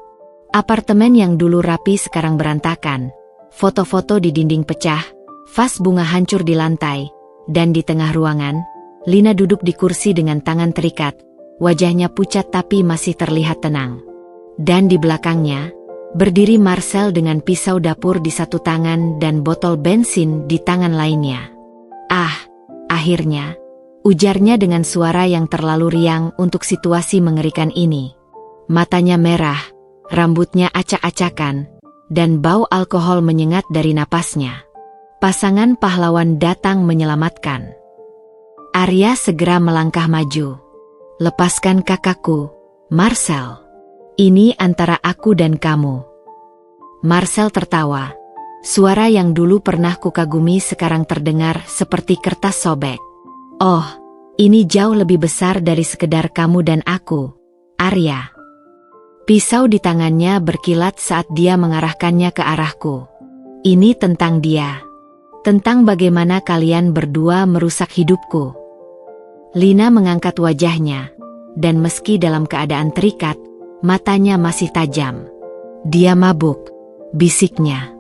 Apartemen yang dulu rapi sekarang berantakan. Foto-foto di dinding pecah, vas bunga hancur di lantai, dan di tengah ruangan, Lina duduk di kursi dengan tangan terikat. Wajahnya pucat tapi masih terlihat tenang. Dan di belakangnya, berdiri Marcel dengan pisau dapur di satu tangan dan botol bensin di tangan lainnya. Ah, akhirnya, ujarnya dengan suara yang terlalu riang untuk situasi mengerikan ini. Matanya merah, rambutnya acak-acakan, dan bau alkohol menyengat dari napasnya. Pasangan pahlawan datang menyelamatkan. Arya segera melangkah maju. Lepaskan kakakku, Marcel. Ini antara aku dan kamu. Marcel tertawa. Suara yang dulu pernah kukagumi sekarang terdengar seperti kertas sobek. Oh, ini jauh lebih besar dari sekedar kamu dan aku, Arya. Pisau di tangannya berkilat saat dia mengarahkannya ke arahku. Ini tentang dia. Tentang bagaimana kalian berdua merusak hidupku. Lina mengangkat wajahnya, dan meski dalam keadaan terikat, matanya masih tajam. Dia mabuk, bisiknya.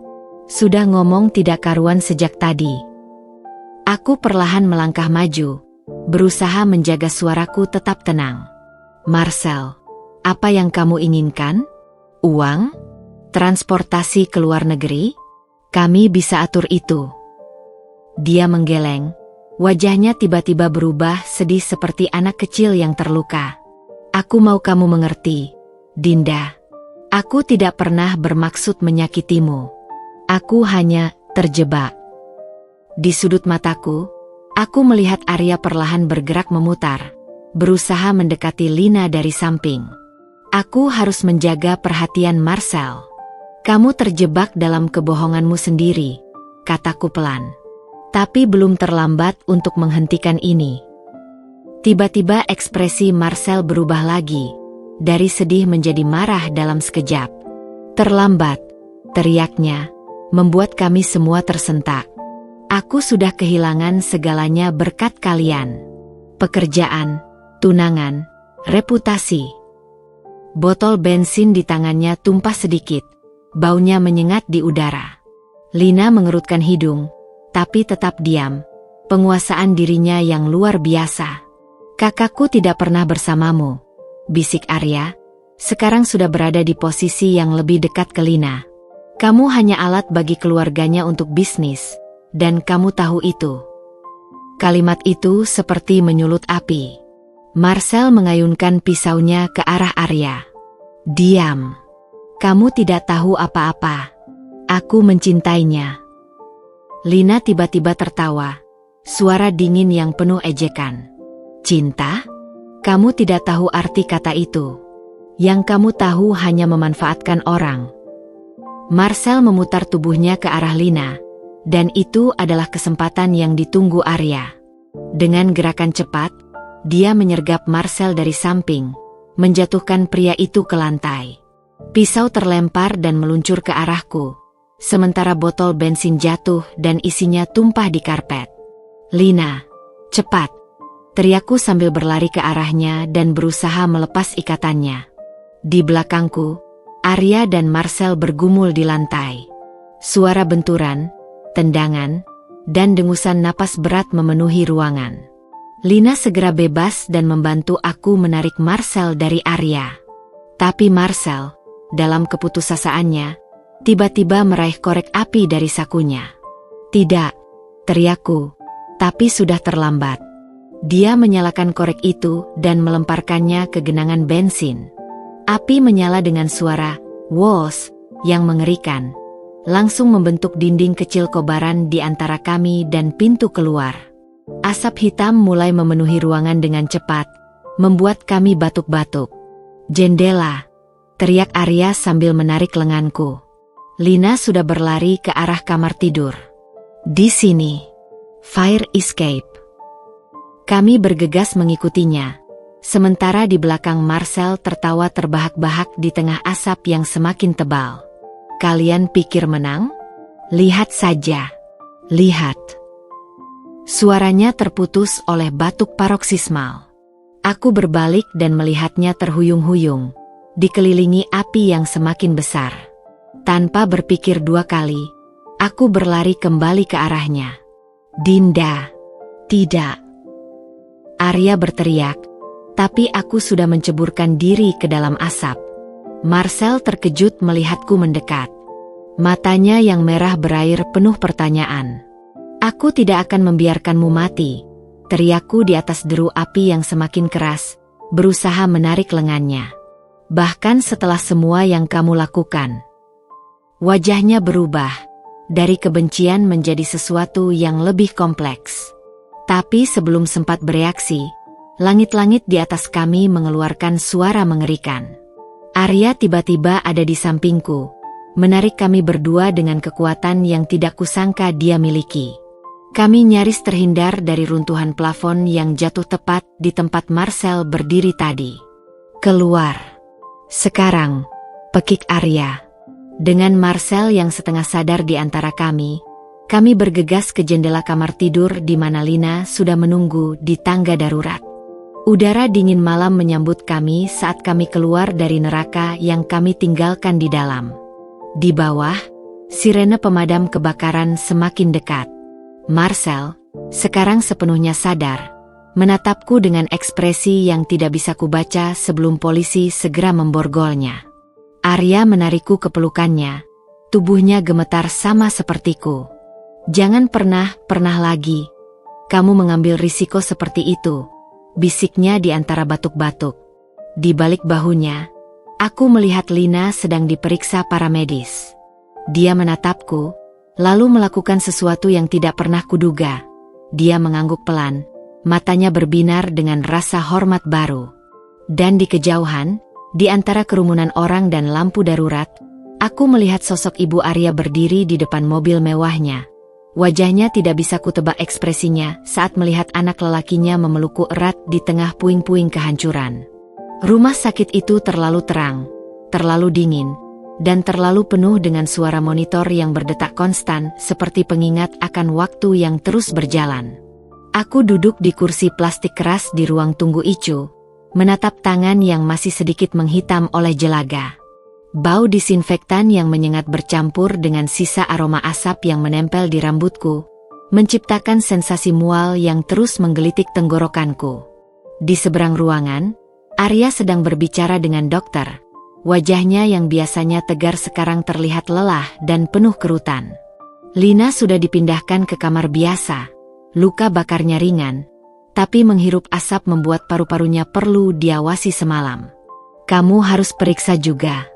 Sudah ngomong tidak karuan sejak tadi. Aku perlahan melangkah maju, berusaha menjaga suaraku tetap tenang. Marcel, apa yang kamu inginkan? Uang? Transportasi ke luar negeri? Kami bisa atur itu. Dia menggeleng. Wajahnya tiba-tiba berubah sedih seperti anak kecil yang terluka. Aku mau kamu mengerti, Dinda. Aku tidak pernah bermaksud menyakitimu. Aku hanya terjebak. Di sudut mataku, aku melihat Arya perlahan bergerak memutar, berusaha mendekati Lina dari samping. Aku harus menjaga perhatian Marcel. Kamu terjebak dalam kebohonganmu sendiri, kataku pelan. Tapi belum terlambat untuk menghentikan ini. Tiba-tiba ekspresi Marcel berubah lagi, dari sedih menjadi marah dalam sekejap. Terlambat, teriaknya, membuat kami semua tersentak. Aku sudah kehilangan segalanya berkat kalian. Pekerjaan, tunangan, reputasi. Botol bensin di tangannya tumpah sedikit, baunya menyengat di udara. Lina mengerutkan hidung, tapi tetap diam. Penguasaan dirinya yang luar biasa. Kakakku tidak pernah bersamamu, bisik Arya. Sekarang sudah berada di posisi yang lebih dekat ke Lina. Kamu hanya alat bagi keluarganya untuk bisnis, dan kamu tahu itu. Kalimat itu seperti menyulut api. Marcel mengayunkan pisaunya ke arah Arya. Diam. Kamu tidak tahu apa-apa. Aku mencintainya. Lina tiba-tiba tertawa, suara dingin yang penuh ejekan. Cinta? Kamu tidak tahu arti kata itu. Yang kamu tahu hanya memanfaatkan orang. Marcel memutar tubuhnya ke arah Lina, dan itu adalah kesempatan yang ditunggu Arya. Dengan gerakan cepat, dia menyergap Marcel dari samping, menjatuhkan pria itu ke lantai. Pisau terlempar dan meluncur ke arahku. Sementara botol bensin jatuh dan isinya tumpah di karpet. Lina, cepat! Teriakku sambil berlari ke arahnya dan berusaha melepas ikatannya. Di belakangku, Arya dan Marcel bergumul di lantai. Suara benturan, tendangan, dan dengusan napas berat memenuhi ruangan. Lina segera bebas dan membantu aku menarik Marcel dari Arya. Tapi Marcel, dalam keputusasaannya, tiba-tiba meraih korek api dari sakunya. "Tidak!" teriakku, tapi sudah terlambat. Dia menyalakan korek itu dan melemparkannya ke genangan bensin. Api menyala dengan suara "wos" yang mengerikan, langsung membentuk dinding kecil kobaran di antara kami dan pintu keluar. Asap hitam mulai memenuhi ruangan dengan cepat, membuat kami batuk-batuk. "Jendela!" teriak Arya sambil menarik lenganku. Lina sudah berlari ke arah kamar tidur. "Di sini. Fire escape." Kami bergegas mengikutinya, sementara di belakang Marcel tertawa terbahak-bahak di tengah asap yang semakin tebal. "Kalian pikir menang? Lihat saja. Lihat." Suaranya terputus oleh batuk paroksismal. Aku berbalik dan melihatnya terhuyung-huyung, dikelilingi api yang semakin besar. Tanpa berpikir dua kali, aku berlari kembali ke arahnya. "Dinda, tidak!" Arya berteriak, tapi aku sudah menceburkan diri ke dalam asap. Marcel terkejut melihatku mendekat. Matanya yang merah berair penuh pertanyaan. "Aku tidak akan membiarkanmu mati," teriakku di atas deru api yang semakin keras, berusaha menarik lengannya. "Bahkan setelah semua yang kamu lakukan." Wajahnya berubah, dari kebencian menjadi sesuatu yang lebih kompleks. Tapi sebelum sempat bereaksi, langit-langit di atas kami mengeluarkan suara mengerikan. Arya tiba-tiba ada di sampingku, menarik kami berdua dengan kekuatan yang tidak kusangka dia miliki. Kami nyaris terhindar dari runtuhan plafon yang jatuh tepat di tempat Marcel berdiri tadi. "Keluar sekarang!" pekik Arya. Dengan Marcel yang setengah sadar di antara kami bergegas ke jendela kamar tidur di mana Lina sudah menunggu di tangga darurat. Udara dingin malam menyambut kami saat kami keluar dari neraka yang kami tinggalkan di dalam. Di bawah, sirene pemadam kebakaran semakin dekat. Marcel, sekarang sepenuhnya sadar, menatapku dengan ekspresi yang tidak bisa kubaca sebelum polisi segera memborgolnya. Arya menarikku ke pelukannya, tubuhnya gemetar sama sepertiku. "Jangan pernah lagi kamu mengambil risiko seperti itu," bisiknya di antara batuk-batuk. Di balik bahunya, aku melihat Lina sedang diperiksa para medis. Dia menatapku, lalu melakukan sesuatu yang tidak pernah kuduga. Dia mengangguk pelan, matanya berbinar dengan rasa hormat baru. Dan di kejauhan, di antara kerumunan orang dan lampu darurat, aku melihat sosok Ibu Arya berdiri di depan mobil mewahnya. Wajahnya tidak bisa kutebak ekspresinya saat melihat anak lelakinya memelukku erat di tengah puing-puing kehancuran. Rumah sakit itu terlalu terang, terlalu dingin, dan terlalu penuh dengan suara monitor yang berdetak konstan seperti pengingat akan waktu yang terus berjalan. Aku duduk di kursi plastik keras di ruang tunggu Icu, menatap tangan yang masih sedikit menghitam oleh jelaga. Bau disinfektan yang menyengat bercampur dengan sisa aroma asap yang menempel di rambutku, menciptakan sensasi mual yang terus menggelitik tenggorokanku. Di seberang ruangan, Arya sedang berbicara dengan dokter. Wajahnya yang biasanya tegar sekarang terlihat lelah dan penuh kerutan. Lina sudah dipindahkan ke kamar biasa. Luka bakarnya ringan, tapi menghirup asap membuat paru-parunya perlu diawasi semalam. "Kamu harus periksa juga."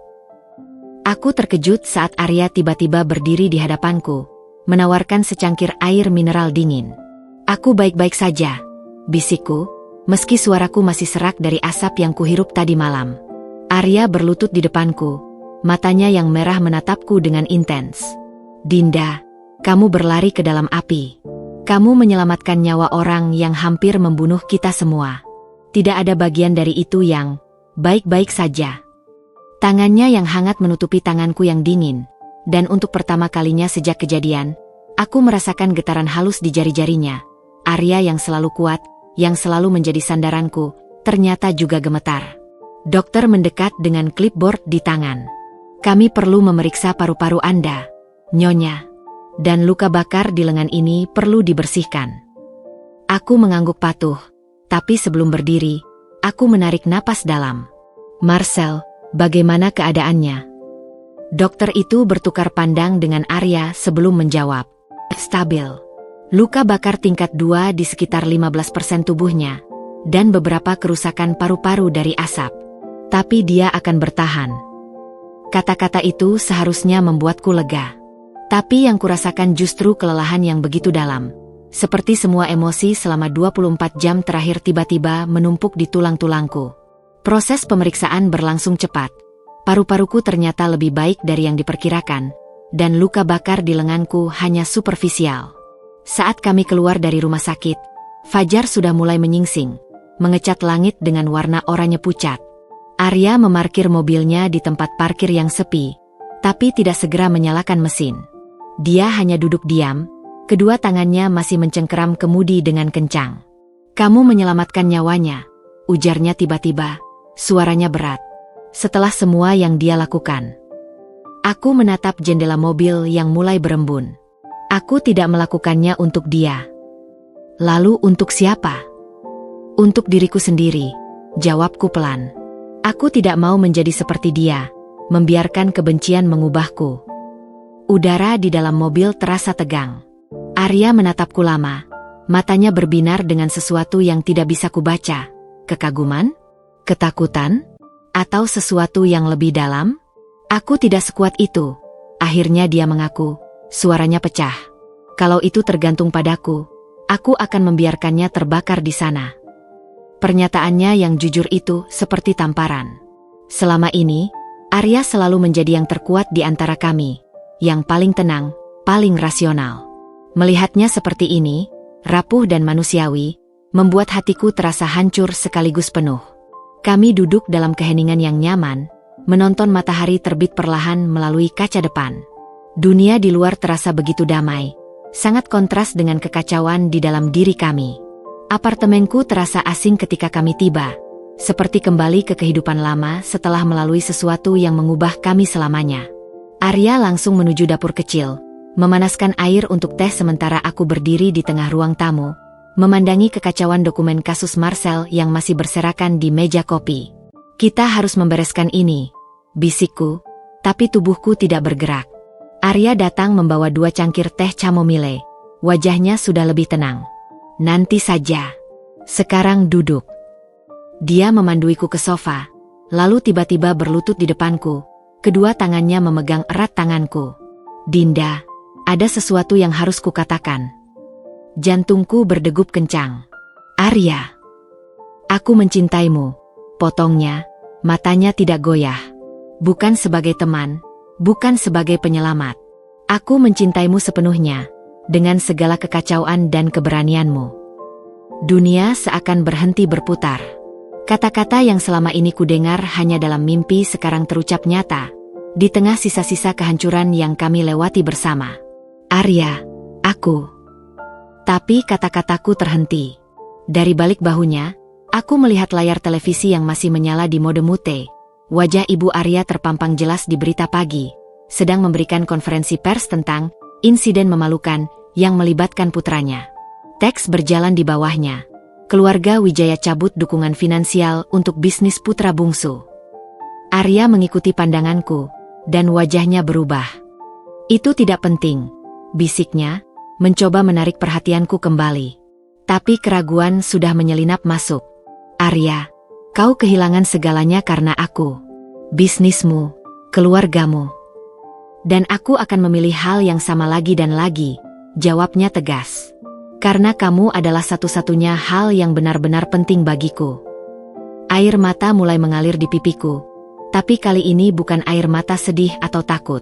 Aku terkejut saat Arya tiba-tiba berdiri di hadapanku, menawarkan secangkir air mineral dingin. "Aku baik-baik saja," bisikku, meski suaraku masih serak dari asap yang kuhirup tadi malam. Arya berlutut di depanku, matanya yang merah menatapku dengan intens. "Dinda, kamu berlari ke dalam api. Kamu menyelamatkan nyawa orang yang hampir membunuh kita semua. Tidak ada bagian dari itu yang baik-baik saja." Tangannya yang hangat menutupi tanganku yang dingin, dan untuk pertama kalinya sejak kejadian, aku merasakan getaran halus di jari-jarinya. Arya yang selalu kuat, yang selalu menjadi sandaranku, ternyata juga gemetar. Dokter mendekat dengan clipboard di tangan. Kami perlu memeriksa paru-paru Anda, Nyonya. Dan luka bakar di lengan ini perlu dibersihkan. Aku mengangguk patuh, tapi sebelum berdiri, aku menarik napas dalam. Marcel, bagaimana keadaannya? Dokter itu bertukar pandang dengan Arya sebelum menjawab. Stabil. Luka bakar tingkat 2 di sekitar 15% tubuhnya, dan beberapa kerusakan paru-paru dari asap. Tapi dia akan bertahan. Kata-kata itu seharusnya membuatku lega. Tapi yang kurasakan justru kelelahan yang begitu dalam. Seperti semua emosi selama 24 jam terakhir tiba-tiba menumpuk di tulang-tulangku. Proses pemeriksaan berlangsung cepat. Paru-paruku ternyata lebih baik dari yang diperkirakan, dan luka bakar di lenganku hanya superficial. Saat kami keluar dari rumah sakit, fajar sudah mulai menyingsing, mengecat langit dengan warna oranye pucat. Arya memarkir mobilnya di tempat parkir yang sepi, tapi tidak segera menyalakan mesin. Dia hanya duduk diam, kedua tangannya masih mencengkeram kemudi dengan kencang. "Kamu menyelamatkan nyawanya," ujarnya tiba-tiba, suaranya berat. Setelah semua yang dia lakukan. Aku menatap jendela mobil yang mulai berembun. Aku tidak melakukannya untuk dia. Lalu untuk siapa? Untuk diriku sendiri, jawabku pelan. Aku tidak mau menjadi seperti dia, membiarkan kebencian mengubahku. Udara di dalam mobil terasa tegang. Arya menatapku lama, matanya berbinar dengan sesuatu yang tidak bisa kubaca. Kekaguman? Ketakutan? Atau sesuatu yang lebih dalam? Aku tidak sekuat itu. Akhirnya dia mengaku, suaranya pecah. Kalau itu tergantung padaku, aku akan membiarkannya terbakar di sana. Pernyataannya yang jujur itu seperti tamparan. Selama ini, Arya selalu menjadi yang terkuat di antara kami. Yang paling tenang, paling rasional. Melihatnya seperti ini, rapuh dan manusiawi, membuat hatiku terasa hancur sekaligus penuh. Kami duduk dalam keheningan yang nyaman, menonton matahari terbit perlahan melalui kaca depan. Dunia di luar terasa begitu damai, sangat kontras dengan kekacauan di dalam diri kami. Apartemenku terasa asing ketika kami tiba, seperti kembali ke kehidupan lama setelah melalui sesuatu yang mengubah kami selamanya. Arya langsung menuju dapur kecil, memanaskan air untuk teh sementara aku berdiri di tengah ruang tamu, memandangi kekacauan dokumen kasus Marcel yang masih berserakan di meja kopi. "Kita harus membereskan ini," bisikku, tapi tubuhku tidak bergerak. Arya datang membawa 2 cangkir teh chamomile. Wajahnya sudah lebih tenang. "Nanti saja. Sekarang duduk." Dia memanduiku ke sofa, lalu tiba-tiba berlutut di depanku. Kedua tangannya memegang erat tanganku. "Dinda, ada sesuatu yang harus kukatakan." Jantungku berdegup kencang. "Arya, aku mencintaimu," potongnya, matanya tidak goyah. "Bukan sebagai teman, bukan sebagai penyelamat. Aku mencintaimu sepenuhnya, dengan segala kekacauan dan keberanianmu." Dunia seakan berhenti berputar. Kata-kata yang selama ini kudengar hanya dalam mimpi sekarang terucap nyata, di tengah sisa-sisa kehancuran yang kami lewati bersama. "Arya, aku..." Tapi kata-kataku terhenti. Dari balik bahunya, aku melihat layar televisi yang masih menyala di mode mute. Wajah Ibu Arya terpampang jelas di berita pagi, sedang memberikan konferensi pers tentang insiden memalukan yang melibatkan putranya. Teks berjalan di bawahnya. Keluarga Wijaya cabut dukungan finansial untuk bisnis putra bungsu. Arya mengikuti pandanganku, dan wajahnya berubah. "Itu tidak penting," bisiknya, mencoba menarik perhatianku kembali. Tapi keraguan sudah menyelinap masuk. "Arya, kau kehilangan segalanya karena aku. Bisnismu, keluargamu. Dan aku akan memilih hal yang sama lagi dan lagi," jawabnya tegas. "Karena kamu adalah satu-satunya hal yang benar-benar penting bagiku." Air mata mulai mengalir di pipiku, tapi kali ini bukan air mata sedih atau takut.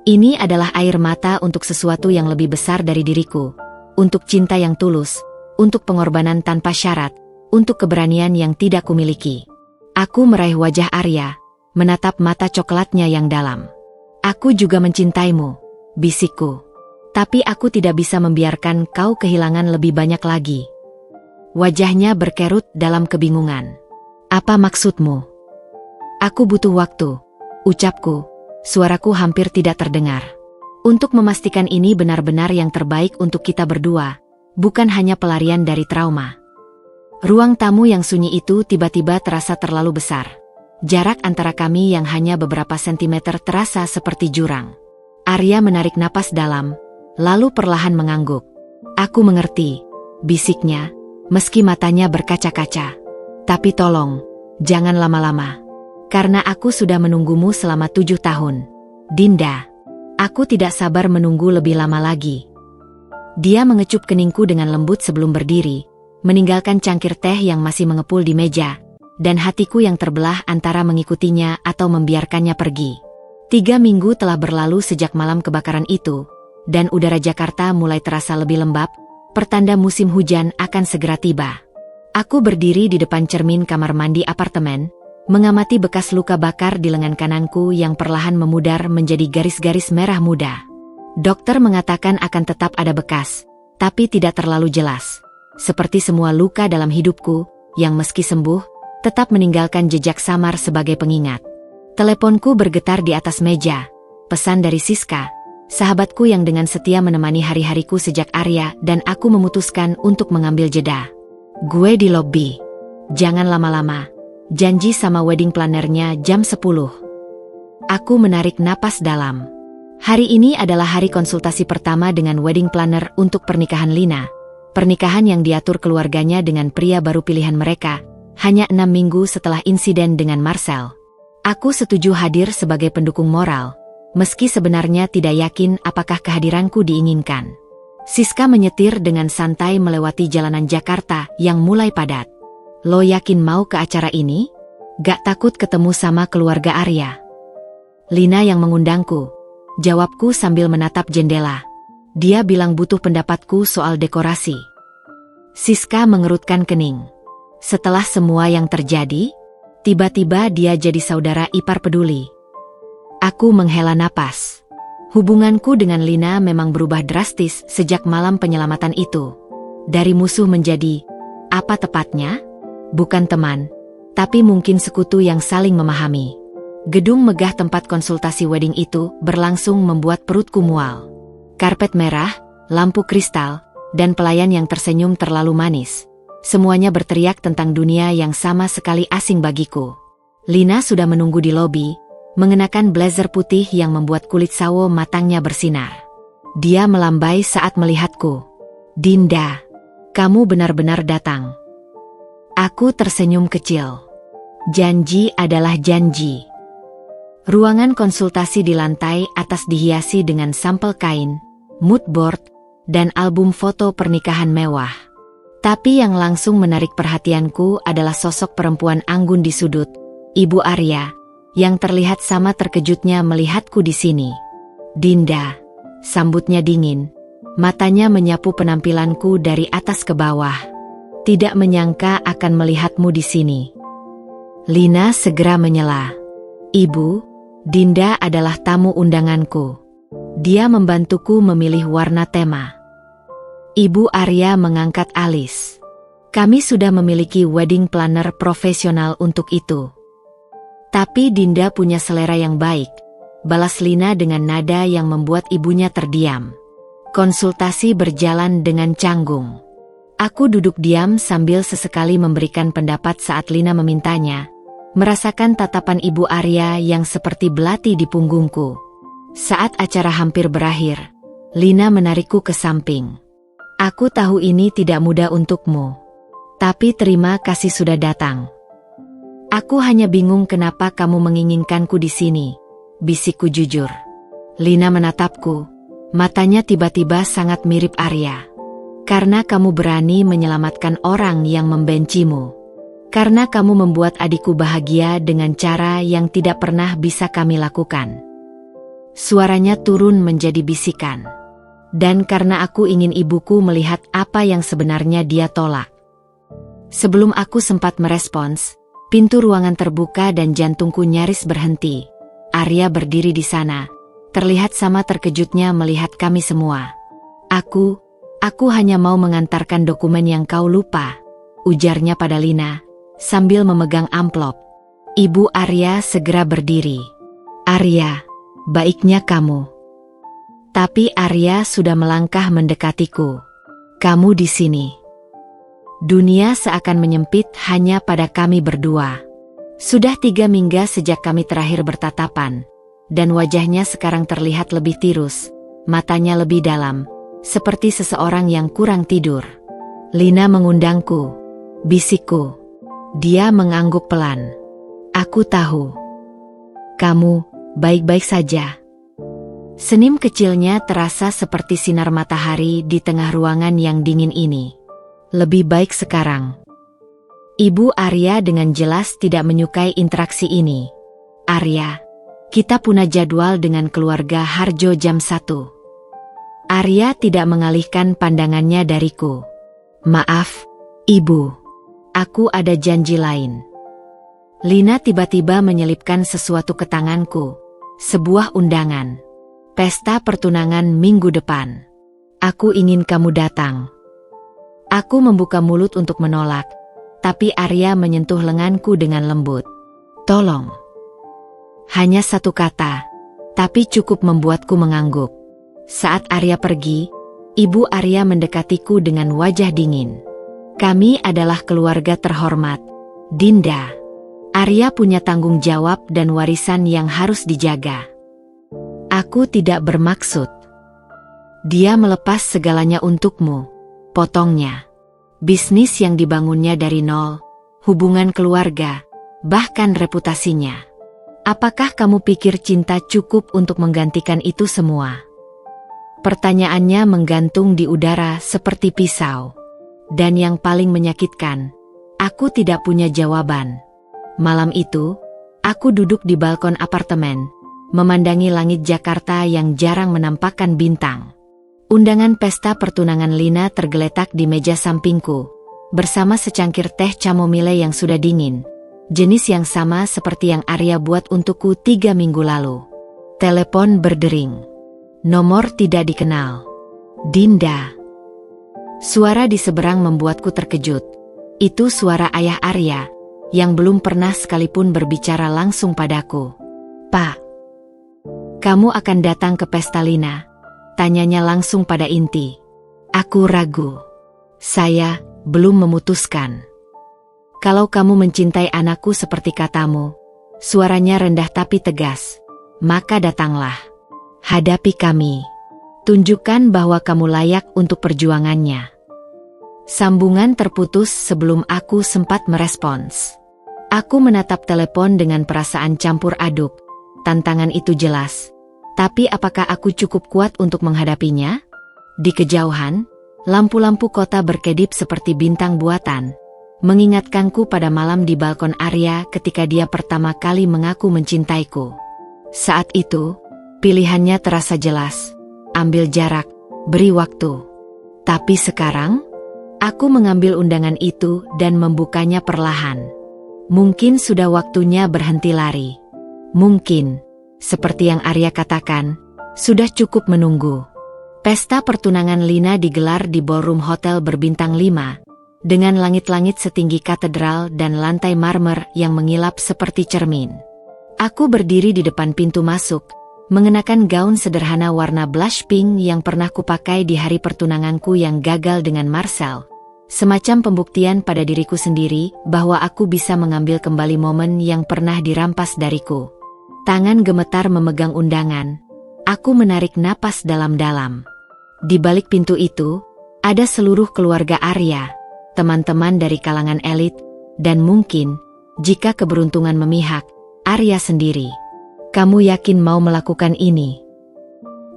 Ini adalah air mata untuk sesuatu yang lebih besar dari diriku, untuk cinta yang tulus, untuk pengorbanan tanpa syarat, untuk keberanian yang tidak kumiliki. Aku meraih wajah Arya, menatap mata coklatnya yang dalam. "Aku juga mencintaimu," bisikku. "Tapi aku tidak bisa membiarkan kau kehilangan lebih banyak lagi." Wajahnya berkerut dalam kebingungan. "Apa maksudmu?" Aku butuh waktu, ucapku. Suaraku hampir tidak terdengar. Untuk memastikan ini benar-benar yang terbaik untuk kita berdua, bukan hanya pelarian dari trauma. Ruang tamu yang sunyi itu tiba-tiba terasa terlalu besar. Jarak antara kami yang hanya beberapa sentimeter terasa seperti jurang. Arya menarik napas dalam, lalu perlahan mengangguk. Aku mengerti, bisiknya, meski matanya berkaca-kaca. Tapi tolong, jangan lama-lama. Karena aku sudah menunggumu selama 7 tahun. Dinda, aku tidak sabar menunggu lebih lama lagi. Dia mengecup keningku dengan lembut sebelum berdiri, meninggalkan cangkir teh yang masih mengepul di meja, dan hatiku yang terbelah antara mengikutinya atau membiarkannya pergi. 3 minggu telah berlalu sejak malam kebakaran itu, dan udara Jakarta mulai terasa lebih lembab, pertanda musim hujan akan segera tiba. Aku berdiri di depan cermin kamar mandi apartemen, mengamati bekas luka bakar di lengan kananku yang perlahan memudar menjadi garis-garis merah muda. Dokter mengatakan akan tetap ada bekas, tapi tidak terlalu jelas. Seperti semua luka dalam hidupku, yang meski sembuh, tetap meninggalkan jejak samar sebagai pengingat. Teleponku bergetar di atas meja. Pesan dari Siska, sahabatku yang dengan setia menemani hari-hariku sejak Arya dan aku memutuskan untuk mengambil jeda. Gue di lobi. Jangan lama-lama. Janji sama wedding plannernya jam 10. Aku menarik napas dalam. Hari ini adalah hari konsultasi pertama dengan wedding planner untuk pernikahan Lina. Pernikahan yang diatur keluarganya dengan pria baru pilihan mereka, hanya 6 minggu setelah insiden dengan Marcel. Aku setuju hadir sebagai pendukung moral, meski sebenarnya tidak yakin apakah kehadiranku diinginkan. Siska menyetir dengan santai melewati jalanan Jakarta yang mulai padat. Lo yakin mau ke acara ini? Gak takut ketemu sama keluarga Arya? Lina yang mengundangku, jawabku sambil menatap jendela. Dia bilang butuh pendapatku soal dekorasi. Siska mengerutkan kening. Setelah semua yang terjadi, tiba-tiba dia jadi saudara ipar peduli. Aku menghela napas. Hubunganku dengan Lina memang berubah drastis sejak malam penyelamatan itu. Dari musuh menjadi, apa tepatnya? Bukan teman, tapi mungkin sekutu yang saling memahami. Gedung megah tempat konsultasi wedding itu berlangsung membuat perutku mual. Karpet merah, lampu kristal, dan pelayan yang tersenyum terlalu manis. Semuanya berteriak tentang dunia yang sama sekali asing bagiku. Lina sudah menunggu di lobi, mengenakan blazer putih yang membuat kulit sawo matangnya bersinar. Dia melambai saat melihatku. Dinda, kamu benar-benar datang. Aku tersenyum kecil. Janji adalah janji. Ruangan konsultasi di lantai atas dihiasi dengan sampel kain, mood board, dan album foto pernikahan mewah. Tapi yang langsung menarik perhatianku adalah sosok perempuan anggun di sudut, Ibu Arya, yang terlihat sama terkejutnya melihatku di sini. Dinda, sambutnya dingin, matanya menyapu penampilanku dari atas ke bawah. Tidak menyangka akan melihatmu di sini. Lina segera menyela. Ibu, Dinda adalah tamu undanganku. Dia membantuku memilih warna tema. Ibu Arya mengangkat alis. Kami sudah memiliki wedding planner profesional untuk itu. Tapi Dinda punya selera yang baik, balas Lina dengan nada yang membuat ibunya terdiam. Konsultasi berjalan dengan canggung. Aku duduk diam sambil sesekali memberikan pendapat saat Lina memintanya, merasakan tatapan Ibu Arya yang seperti belati di punggungku. Saat acara hampir berakhir, Lina menarikku ke samping. Aku tahu ini tidak mudah untukmu, tapi terima kasih sudah datang. Aku hanya bingung kenapa kamu menginginkanku di sini, bisikku jujur. Lina menatapku, matanya tiba-tiba sangat mirip Arya. Karena kamu berani menyelamatkan orang yang membencimu. Karena kamu membuat adikku bahagia dengan cara yang tidak pernah bisa kami lakukan. Suaranya turun menjadi bisikan. Dan karena aku ingin ibuku melihat apa yang sebenarnya dia tolak. Sebelum aku sempat merespons, pintu ruangan terbuka dan jantungku nyaris berhenti. Arya berdiri di sana, terlihat sama terkejutnya melihat kami semua. Aku hanya mau mengantarkan dokumen yang kau lupa, ujarnya pada Lina, sambil memegang amplop. Ibu Arya segera berdiri. Arya, baiknya kamu. Tapi Arya sudah melangkah mendekatiku. Kamu di sini. Dunia seakan menyempit hanya pada kami berdua. Sudah 3 minggu sejak kami terakhir bertatapan, dan wajahnya sekarang terlihat lebih tirus, matanya lebih dalam, seperti seseorang yang kurang tidur. Lina mengundangku, bisikku. Dia mengangguk pelan. Aku tahu. Kamu baik-baik saja. Senyum kecilnya terasa seperti sinar matahari di tengah ruangan yang dingin ini. Lebih baik sekarang. Ibu Arya dengan jelas tidak menyukai interaksi ini. Arya, kita punya jadwal dengan keluarga Harjo jam 1. Arya tidak mengalihkan pandangannya dariku. Maaf, Ibu. Aku ada janji lain. Lina tiba-tiba menyelipkan sesuatu ke tanganku. Sebuah undangan. Pesta pertunangan minggu depan. Aku ingin kamu datang. Aku membuka mulut untuk menolak, tapi Arya menyentuh lenganku dengan lembut. Tolong. Hanya satu kata, tapi cukup membuatku mengangguk. Saat Arya pergi, Ibu Arya mendekatiku dengan wajah dingin. Kami adalah keluarga terhormat, Dinda. Arya punya tanggung jawab dan warisan yang harus dijaga. Aku tidak bermaksud. Dia melepas segalanya untukmu, potongnya. Bisnis yang dibangunnya dari nol, hubungan keluarga, bahkan reputasinya. Apakah kamu pikir cinta cukup untuk menggantikan itu semua? Pertanyaannya menggantung di udara seperti pisau. Dan yang paling menyakitkan, aku tidak punya jawaban. Malam itu, aku duduk di balkon apartemen, memandangi langit Jakarta yang jarang menampakkan bintang. Undangan pesta pertunangan Lina tergeletak di meja sampingku, bersama secangkir teh chamomile yang sudah dingin, jenis yang sama seperti yang Arya buat untukku 3 minggu lalu. Telepon berdering. Nomor tidak dikenal. Dinda. Suara di seberang membuatku terkejut. Itu suara ayah Arya, yang belum pernah sekalipun berbicara langsung padaku. Pak, kamu akan datang ke pesta Lina? Tanyanya langsung pada inti. Aku ragu. Saya belum memutuskan. Kalau kamu mencintai anakku seperti katamu, suaranya rendah tapi tegas, maka datanglah. Hadapi kami. Tunjukkan bahwa kamu layak untuk perjuangannya. Sambungan terputus sebelum aku sempat merespons. Aku menatap telepon dengan perasaan campur aduk. Tantangan itu jelas. Tapi apakah aku cukup kuat untuk menghadapinya? Di kejauhan, lampu-lampu kota berkedip seperti bintang buatan, mengingatkanku pada malam di balkon Arya ketika dia pertama kali mengaku mencintaiku. Saat itu, pilihannya terasa jelas. Ambil jarak, beri waktu. Tapi sekarang, aku mengambil undangan itu dan membukanya perlahan. Mungkin sudah waktunya berhenti lari. Mungkin, seperti yang Arya katakan, sudah cukup menunggu. Pesta pertunangan Lina digelar di ballroom hotel berbintang 5, dengan langit-langit setinggi katedral dan lantai marmer yang mengilap seperti cermin. Aku berdiri di depan pintu masuk, mengenakan gaun sederhana warna blush pink yang pernah kupakai di hari pertunanganku yang gagal dengan Marcel. Semacam pembuktian pada diriku sendiri bahwa aku bisa mengambil kembali momen yang pernah dirampas dariku. Tangan gemetar memegang undangan. Aku menarik napas dalam-dalam. Di balik pintu itu, ada seluruh keluarga Arya, teman-teman dari kalangan elit, dan mungkin, jika keberuntungan memihak, Arya sendiri. Kamu yakin mau melakukan ini?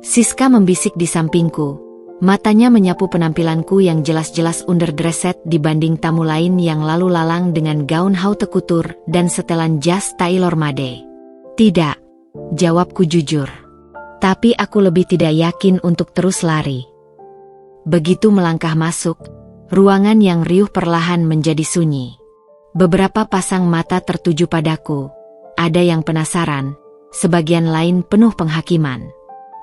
Siska membisik di sampingku. Matanya menyapu penampilanku yang jelas-jelas underdressed dibanding tamu lain yang lalu lalang dengan gaun haute couture dan setelan jas tailor-made. Tidak, jawabku jujur. Tapi aku lebih tidak yakin untuk terus lari. Begitu melangkah masuk, ruangan yang riuh perlahan menjadi sunyi. Beberapa pasang mata tertuju padaku. Ada yang penasaran, sebagian lain penuh penghakiman.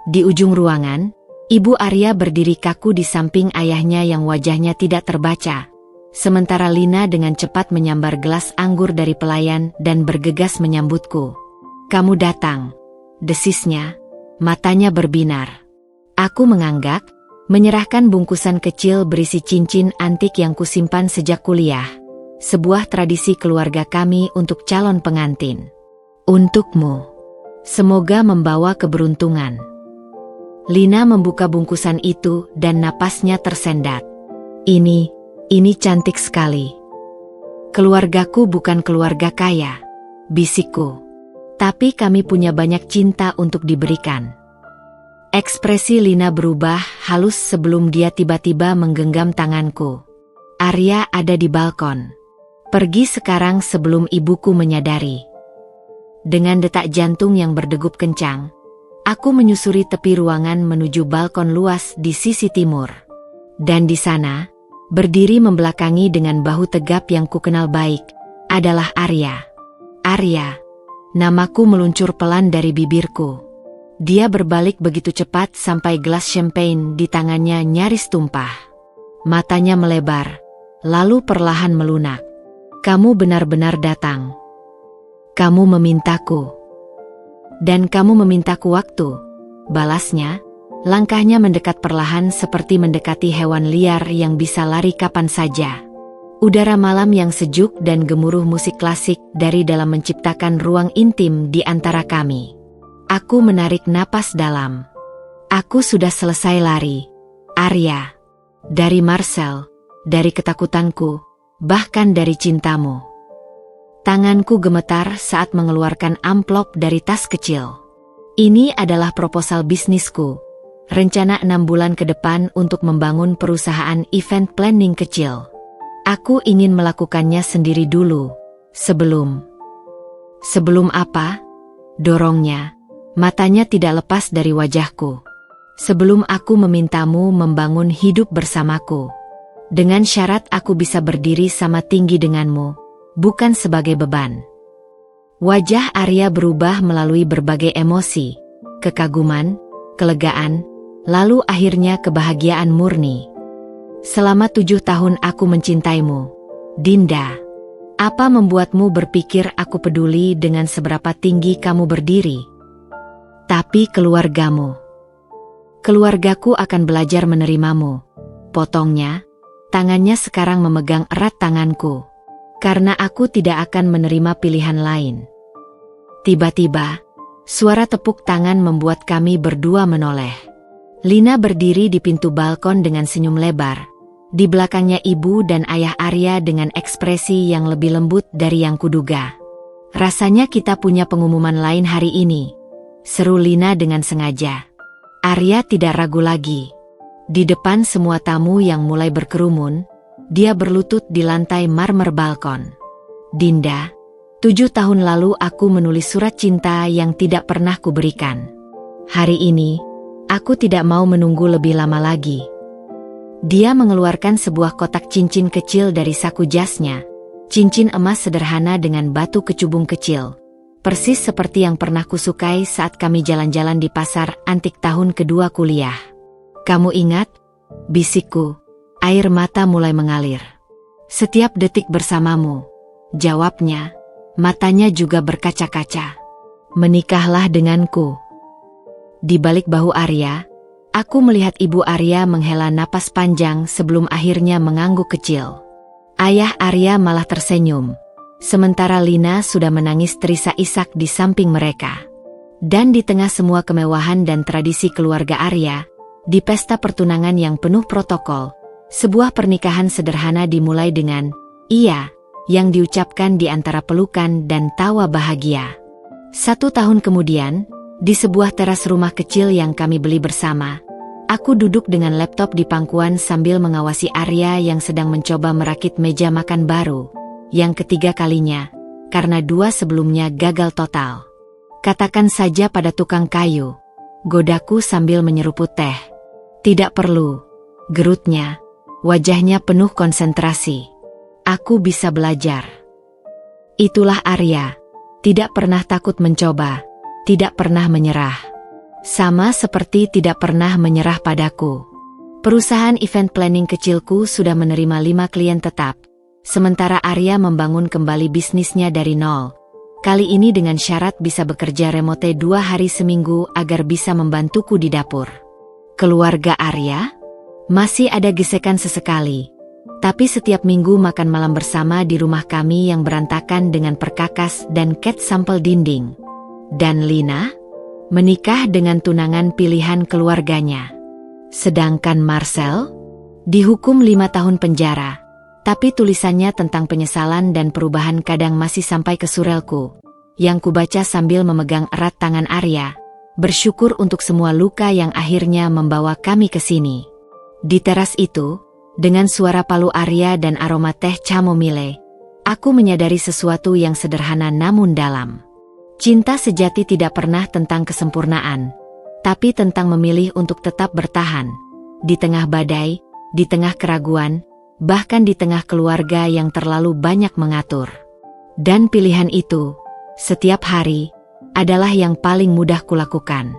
Di ujung ruangan, Ibu Arya berdiri kaku di samping ayahnya yang wajahnya tidak terbaca. sementara Lina dengan cepat menyambar gelas anggur dari pelayan dan bergegas menyambutku. "Kamu datang," desisnya, matanya berbinar. Aku menganggak, menyerahkan bungkusan kecil berisi cincin antik yang kusimpan sejak kuliah. Sebuah tradisi keluarga kami untuk calon pengantin. "Untukmu. Semoga membawa keberuntungan." Lina membuka bungkusan itu dan napasnya tersendat. Ini cantik sekali." "Keluargaku bukan keluarga kaya," bisikku. "Tapi kami punya banyak cinta untuk diberikan." Ekspresi Lina berubah halus sebelum dia tiba-tiba menggenggam tanganku. "Arya ada di balkon. Pergi sekarang sebelum ibuku menyadari." Dengan detak jantung yang berdegup kencang, aku menyusuri tepi ruangan menuju balkon luas di sisi timur. Dan di sana, berdiri membelakangi dengan bahu tegap yang kukenal baik, adalah Arya. "Arya." Namaku meluncur pelan dari bibirku. Dia berbalik begitu cepat sampai gelas champagne di tangannya nyaris tumpah. Matanya melebar, lalu perlahan melunak. "Kamu benar-benar datang. Kamu memintaku. Dan kamu memintaku waktu," balasnya. Langkahnya mendekat perlahan seperti mendekati hewan liar yang bisa lari kapan saja. Udara malam yang sejuk dan gemuruh musik klasik dari dalam menciptakan ruang intim di antara kami. Aku menarik napas dalam. Aku sudah selesai lari, Arya. Dari Marcel, dari ketakutanku, bahkan dari cintamu. Tanganku gemetar saat mengeluarkan amplop dari tas kecil. "Ini adalah proposal bisnisku. Rencana 6 bulan ke depan untuk membangun perusahaan event planning kecil. Aku ingin melakukannya sendiri dulu, sebelum..." "Sebelum apa?" dorongnya. Matanya tidak lepas dari wajahku. "Sebelum aku memintamu membangun hidup bersamaku. Dengan syarat aku bisa berdiri sama tinggi denganmu, bukan sebagai beban." Wajah Arya berubah melalui berbagai emosi, kekaguman, kelegaan, lalu akhirnya kebahagiaan murni. "Selama 7 tahun aku mencintaimu, Dinda. Apa membuatmu berpikir aku peduli dengan seberapa tinggi kamu berdiri? Tapi keluargamu. Keluargaku akan belajar menerimamu." Potongnya, tangannya sekarang memegang erat tanganku. "Karena aku tidak akan menerima pilihan lain." Tiba-tiba, suara tepuk tangan membuat kami berdua menoleh. Lina berdiri di pintu balkon dengan senyum lebar. Di belakangnya ibu dan ayah Arya dengan ekspresi yang lebih lembut dari yang kuduga. "Rasanya kita punya pengumuman lain hari ini," seru Lina dengan sengaja. Arya tidak ragu lagi. Di depan semua tamu yang mulai berkerumun, dia berlutut di lantai marmer balkon. "Dinda, 7 tahun lalu aku menulis surat cinta yang tidak pernah kuberikan. Hari ini, aku tidak mau menunggu lebih lama lagi." Dia mengeluarkan sebuah kotak cincin kecil dari saku jasnya. Cincin emas sederhana dengan batu kecubung kecil. Persis seperti yang pernah kusukai saat kami jalan-jalan di pasar antik tahun kedua kuliah. "Kamu ingat?" bisikku. Air mata mulai mengalir. "Setiap detik bersamamu," jawabnya. Matanya juga berkaca-kaca. "Menikahlah denganku." Di balik bahu Arya, aku melihat ibu Arya menghela napas panjang sebelum akhirnya mengangguk kecil. Ayah Arya malah tersenyum, sementara Lina sudah menangis terisak-isak di samping mereka. Dan di tengah semua kemewahan dan tradisi keluarga Arya, di pesta pertunangan yang penuh protokol, sebuah pernikahan sederhana dimulai dengan "iya" yang diucapkan di antara pelukan dan tawa bahagia. 1 tahun kemudian, di sebuah teras rumah kecil yang kami beli bersama, aku duduk dengan laptop di pangkuan sambil mengawasi Arya yang sedang mencoba merakit meja makan baru, yang ketiga kalinya, karena 2 sebelumnya gagal total. "Katakan saja pada tukang kayu," godaku sambil menyeruput teh. "Tidak perlu," gerutnya, wajahnya penuh konsentrasi. "Aku bisa belajar." Itulah Arya, tidak pernah takut mencoba, tidak pernah menyerah. Sama seperti tidak pernah menyerah padaku. Perusahaan event planning kecilku sudah menerima 5 klien tetap, sementara Arya membangun kembali bisnisnya dari nol. Kali ini dengan syarat bisa bekerja remote 2 hari seminggu agar bisa membantuku di dapur. Keluarga Arya? Masih ada gesekan sesekali. Tapi setiap minggu makan malam bersama di rumah kami yang berantakan dengan perkakas dan cat sampel dinding. Dan Lina? Menikah dengan tunangan pilihan keluarganya. Sedangkan Marcel? Dihukum 5 tahun penjara. Tapi tulisannya tentang penyesalan dan perubahan kadang masih sampai ke surelku, yang kubaca sambil memegang erat tangan Arya, bersyukur untuk semua luka yang akhirnya membawa kami ke sini. Di teras itu, dengan suara palu Arya dan aroma teh chamomile, aku menyadari sesuatu yang sederhana namun dalam. Cinta sejati tidak pernah tentang kesempurnaan, tapi tentang memilih untuk tetap bertahan, di tengah badai, di tengah keraguan, bahkan di tengah keluarga yang terlalu banyak mengatur. Dan pilihan itu, setiap hari, adalah yang paling mudah kulakukan.